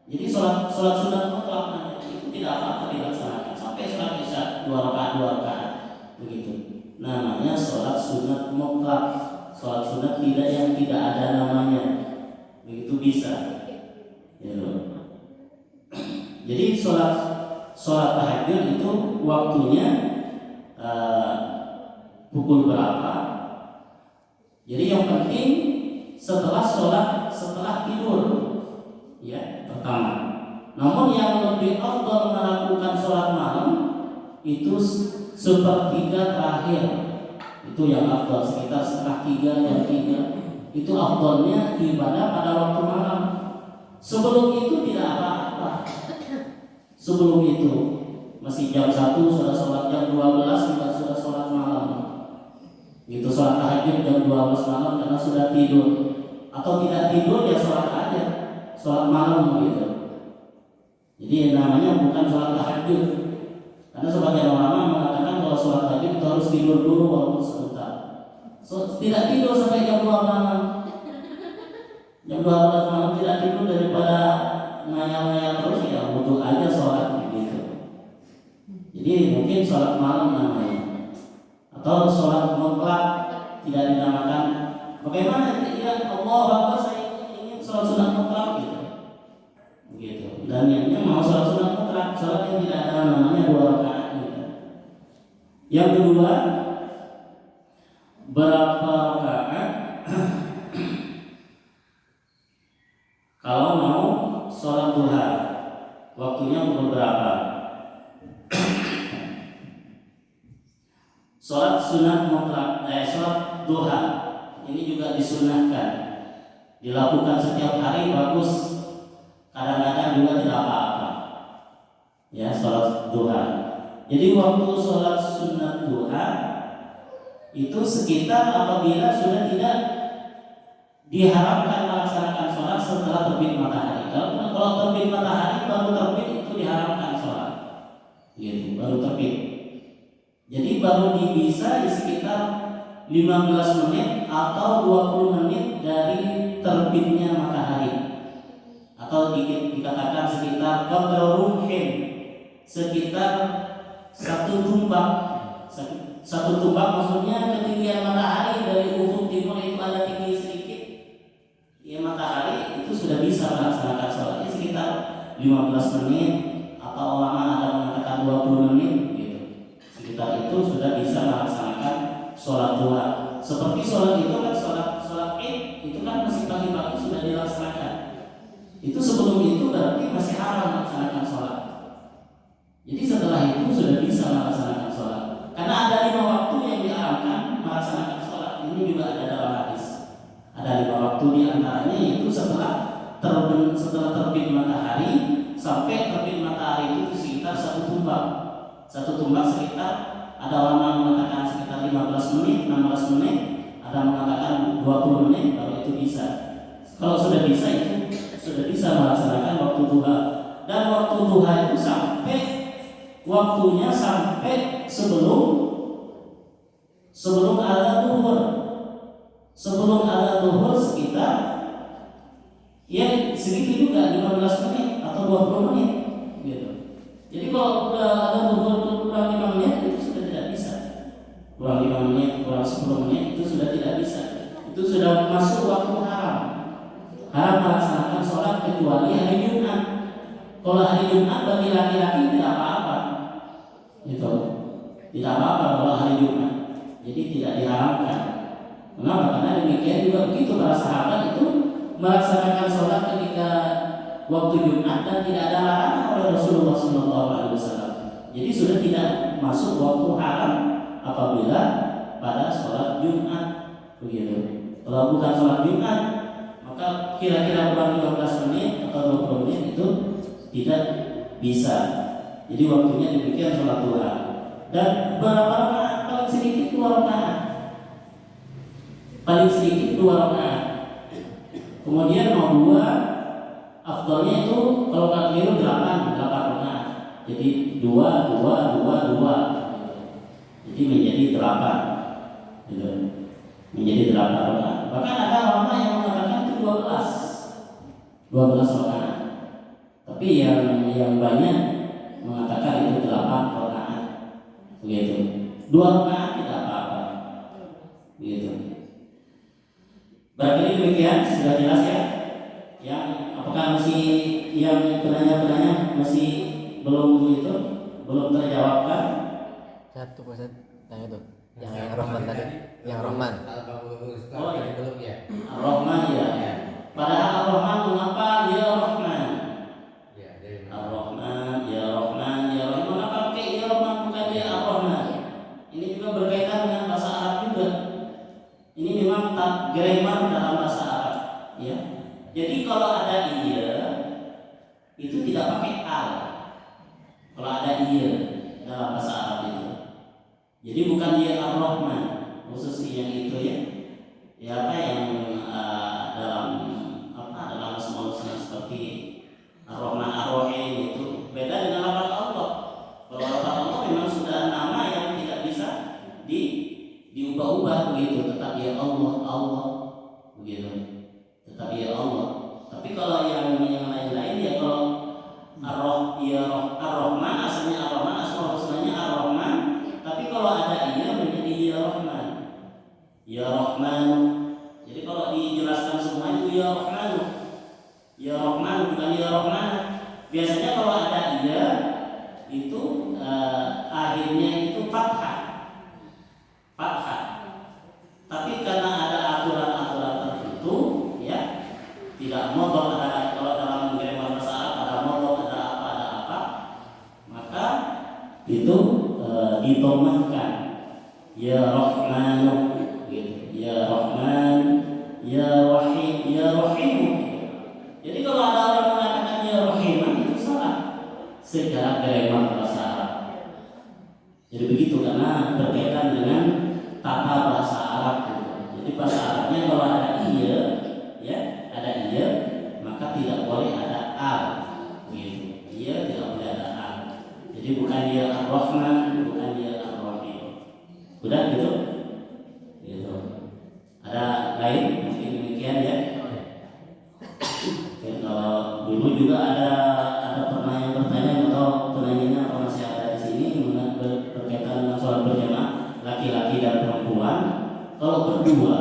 Jadi sholat sunat mutlak namanya, itu tidak apa-apa dilaksanakan sampai sholat isya 2 rakaat begitu. Namanya sholat sunat mutlak. Sholat sunat yang tidak ada namanya, begitu bisa. Ya. Jadi sholat tahajud itu waktunya pukul berapa? Jadi yang penting setelah tidur, ya, pertama. Namun yang lebih afdal melakukan sholat malam itu sepertiga terakhir. Itu yang afdal, sekitar setengah 3, jam 3. Itu afdalnya ibadah pada waktu malam. Sebelum itu tidak apa-apa. Sebelum itu masih jam 1 sudah sholat, jam 12 juga sudah sholat malam. Itu sholat tahajud jam 12 malam karena sudah tidur. Atau tidak tidur ya sholat aja, sholat malam gitu. Jadi namanya bukan sholat tahajud. Karena sebagian ulama mengatakan kalau sholat tahajud itu harus tidur dulu walaupun sebentar. Tidak tidur sampai jam 2 malam. Jam 12 malam tidak tidur daripada ngayal-ngayal terus, ya butuh aja sholat gitu. Jadi mungkin sholat malam namanya. Atau sholat mutlak tidak dinamakan. Bagaimana ya Allah Akbar, saya ingin sholat sunat mutlak gitu. Begitu. Dan yang mau sholat sunat mutlak, sholat yang tidak ada namanya 2 rakaat gitu. Yang kedua, berapa rakaat kalau mau sholat duha, waktunya pukul berapa? Sholat sunat mutlak, sholat duha ini juga disunahkan, dilakukan setiap hari bagus. Kadang-kadang juga tidak apa-apa. Ya, sholat duha. Jadi waktu sholat sunat duha itu sekitar apabila sudah tidak diharamkan melaksanakan sholat setelah terbit matahari. Kalau terbit matahari baru terbit itu diharamkan sholat, gitu, baru terbit. Jadi baru bisa di sekitar 15 menit atau 20 menit dari terbitnya matahari, atau dikatakan sekitar qadra rumhin, sekitar 1 tumbak. 1 tumbak maksudnya ketinggian matahari dari ufuk timur itu ada tinggi sedikit. Ya, matahari itu sudah bisa melaksanakan sholatnya sekitar 15 menit atau ulama ada mengatakan 20 menit gitu. Sekitar itu sudah bisa melaksanakan sholat duha. Seperti sholat itu kan sholat Id itu kan masih pagi-pagi sudah dilaksanakan. Itu sebelum itu berarti masih haram melaksanakan sholat. Jadi setelah itu sudah bisa melaksanakan sholat. Karena ada 5 waktu yang diharamkan melaksanakan sholat. Ini juga ada dalam hadis. Ada 5 waktu, di antaranya yaitu setelah terbit matahari sampai terbit matahari itu sekitar 1 tumbak. 1 tumbak sekitar, ada ulama mengatakan sekitar 15 menit, 16 menit, ada mengatakan 20 menit, baru itu bisa. Kalau sudah bisa itu sudah bisa melaksanakan waktu duha. Dan waktu duha itu waktunya sampai sebelum azan zuhur. Sebelum azan zuhur sekitar ya segitu juga 15 menit atau 20 menit gitu. Jadi kalau udah azan zuhur kurang 5 menit itu sudah tidak bisa. Kurang 5 menit, kurang 10 menit itu sudah tidak bisa. Itu sudah masuk waktu haram. Haram melaksanakan sholat kecuali hari Jumat. Kalau hari Jumat bagi laki-laki tidak apa-apa, gitu. Tidak apa-apa kalau hari Jumat. Jadi tidak diharamkan. Kenapa? Karena demikian juga begitu para sahabat itu melaksanakan sholat ketika waktu Jumat dan tidak ada larangan oleh Rasulullah SAW. Jadi sudah tidak masuk waktu haram apabila pada sholat Jumat, begitu. Kalau bukan sholat Jumat, maka kira-kira kurang 15 menit atau 20 menit itu tidak bisa. Jadi waktunya demikian sholat duha. Dan berapa rakaat? Paling sedikit 2 rakaat. Paling sedikit 2 rakaat. Kemudian mau 2, afdalnya itu kalau nggak keliru 8 rakaat. Jadi 2, 2, 2, 2. Jadi menjadi 8. Gitu. Menjadi 8 rakaat. Bahkan ada ulama yang mengatakan itu 12 rakaat. Tapi yang banyak mengatakan itu 8 rakaat. Begitu. 2 rakaat tidak apa-apa. Begitu. Barangkali demikian sudah jelas ya. Yang apakah masih yang penanya masih belum terjawabkan? Satu Ustaz, yang itu, yang Rahman tadi, yang Rahman. Oh iya. Belum ya. Ar-Rahman ya. Padahal Ar-Rahman mengapa ya Rahman? Ya, dari Ar-Rahman ya Rahman ya Rahman. Mengapa pakai ya Rahman bukan ya Ar-Rahman? Ini juga berkaitan dengan bahasa Arab juga. Ini memang grammar dalam bahasa Arab, ya. Jadi kalau ada iya itu tidak pakai al. Kalau ada iya dalam bahasa Arab itu, jadi bukan ya Ar-Rahman khusus yang itu ya. Ya apa yang dalam Asmaul Husna seperti Ar-Rahman Ar-Rahim itu beda dengan lafaz Allah. Kalau lafaz Allah memang sudah nama yang tidak bisa diubah-ubah begitu, tetap ya Allah begitu, tetap ya Allah. Tapi kalau yang lain-lain ya kalau Ar-Rahman asalnya Ar-Rahman, Asmaul Husnanya Ar-Rahman, tapi kalau ada iya menjadi ya Rahman. Ya Rahman. Jadi kalau dijelaskan semua itu ya Rahman. Ya Rahman bukan ya Rahman. Biasanya kalau ada iya itu akhirnya itu fathah. Tapi karena ada aturan-aturan tertentu ya, tidak modal ada, kalau dalam grammar bahasa Arab ada modal, ada apa, maka itu ditomahkan ya Rahman gitu. Ya Rahman, ya Rahim, ya Rahim. Jadi kalau ada orang mengatakan ya Rahiman itu salah secara grammar bahasa Arab. Jadi begitu karena berkaitan dengan tata bahasa Arab gitu. Jadi bahasa Arabnya kalau ada iya, ya ada iya, maka tidak boleh ada al. Gitu. Iya tidak boleh ada al. Jadi bukan dia Ar-Rahman, bukan dia Ar-Rahim. Udah gitu? Gitu. Ada lain? Mungkin demikian ya. Oke, kalau dulu juga ada pertanyaan atau penanyanya apa masih ada di sini berkaitan dengan sholat berjamaah laki-laki dan perempuan. Kalau berdua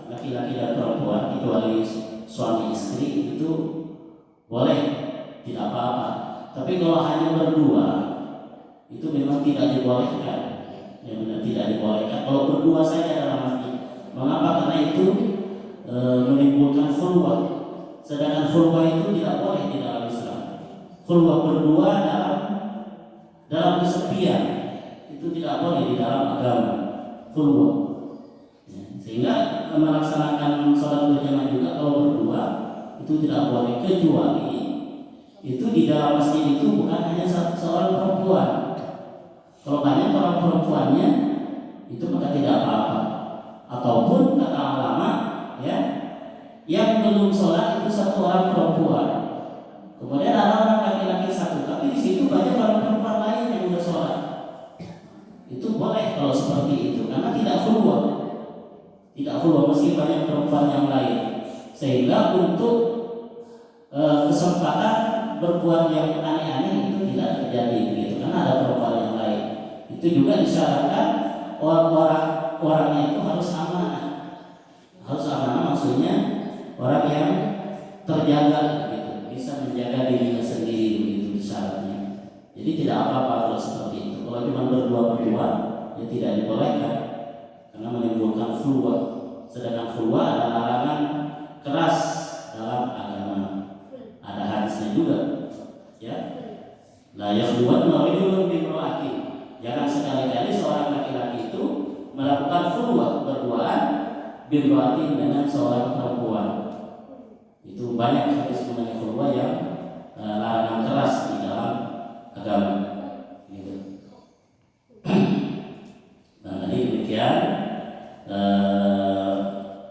laki-laki dan perempuan kecuali suami istri itu boleh, tidak apa-apa. Tapi kalau hanya berdua itu memang tidak dibolehkan. Ya benar, tidak dibolehkan. Kalau berdua saja dalam masjid. Mengapa? Karena itu menimbulkan khulwah. Sedangkan khulwah itu tidak boleh di dalam Islam. Khulwah berdua dalam kesepian itu tidak boleh di dalam agama. Khulwah. Ya, sehingga melaksanakan sholat berjamaah juga kalau berdua itu tidak boleh, kecuali itu di dalam masjid itu bukan hanya seorang perempuan. Kalau banyak orang perempuannya itu maka tidak apa-apa. Ataupun kata ulama ya, yang belum sholat itu satu orang perempuan, kemudian ada orang laki-laki satu, tapi di situ banyak orang perempuan lain yang sudah sholat. Itu boleh kalau seperti itu, karena tidak khulwah meski banyak perempuan yang lain, sehingga untuk kesempatan berbuat yang aneh-aneh itu tidak terjadi begitu, karena ada perempuan yang lain. Itu juga disyaratkan orangnya itu harus amanah. Harus amanah maksudnya orang yang terjaga gitu, bisa menjaga dirinya sendiri begitu syaratnya. Jadi tidak apa-apa kalau seperti itu. Kalau cuma berdua ya tidak dibolehkan karena menimbulkan khulwah. Sedangkan khulwah ada larangan keras dalam agama. Ada hadisnya La yakhluwanna rajulun bimra'atin. Jangan sekali-kali seorang laki-laki itu melakukan khulwah berduaan bimra'atin dengan seorang perempuan. Itu banyak hadis mengenai khulwah yang larangan keras di dalam agama. Gitu. Nah, tadi demikian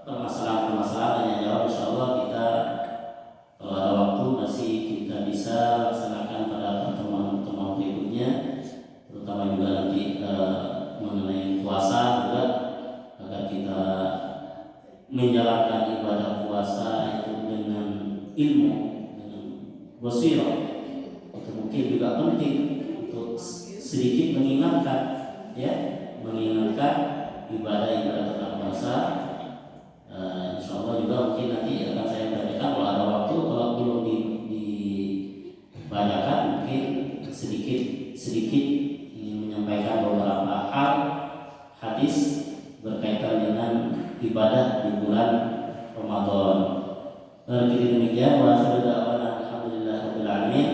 permasalahan-permasalahan yang jawab, insyaallah kita kalau ada waktu masih kita bisa laksanakan pada pertemuan-pertemuan berikutnya, terutama juga nanti mengenai puasa juga, agar kita menjalankan ibadah puasa itu dengan ilmu, dengan basirah. Itu mungkin juga penting untuk sedikit mengingatkan, ya, mengingatkan ibadah-ibadah tetap puasa. Insyaallah juga mungkin nanti akan saya bacakan kalau ada waktu, kalau belum dibacakan mungkin sedikit ingin menyampaikan beberapa hal hadis berkaitan dengan ibadah di bulan Ramadan. Jadi demikian, wa sallallahu alhamdulillahirabbil alamin.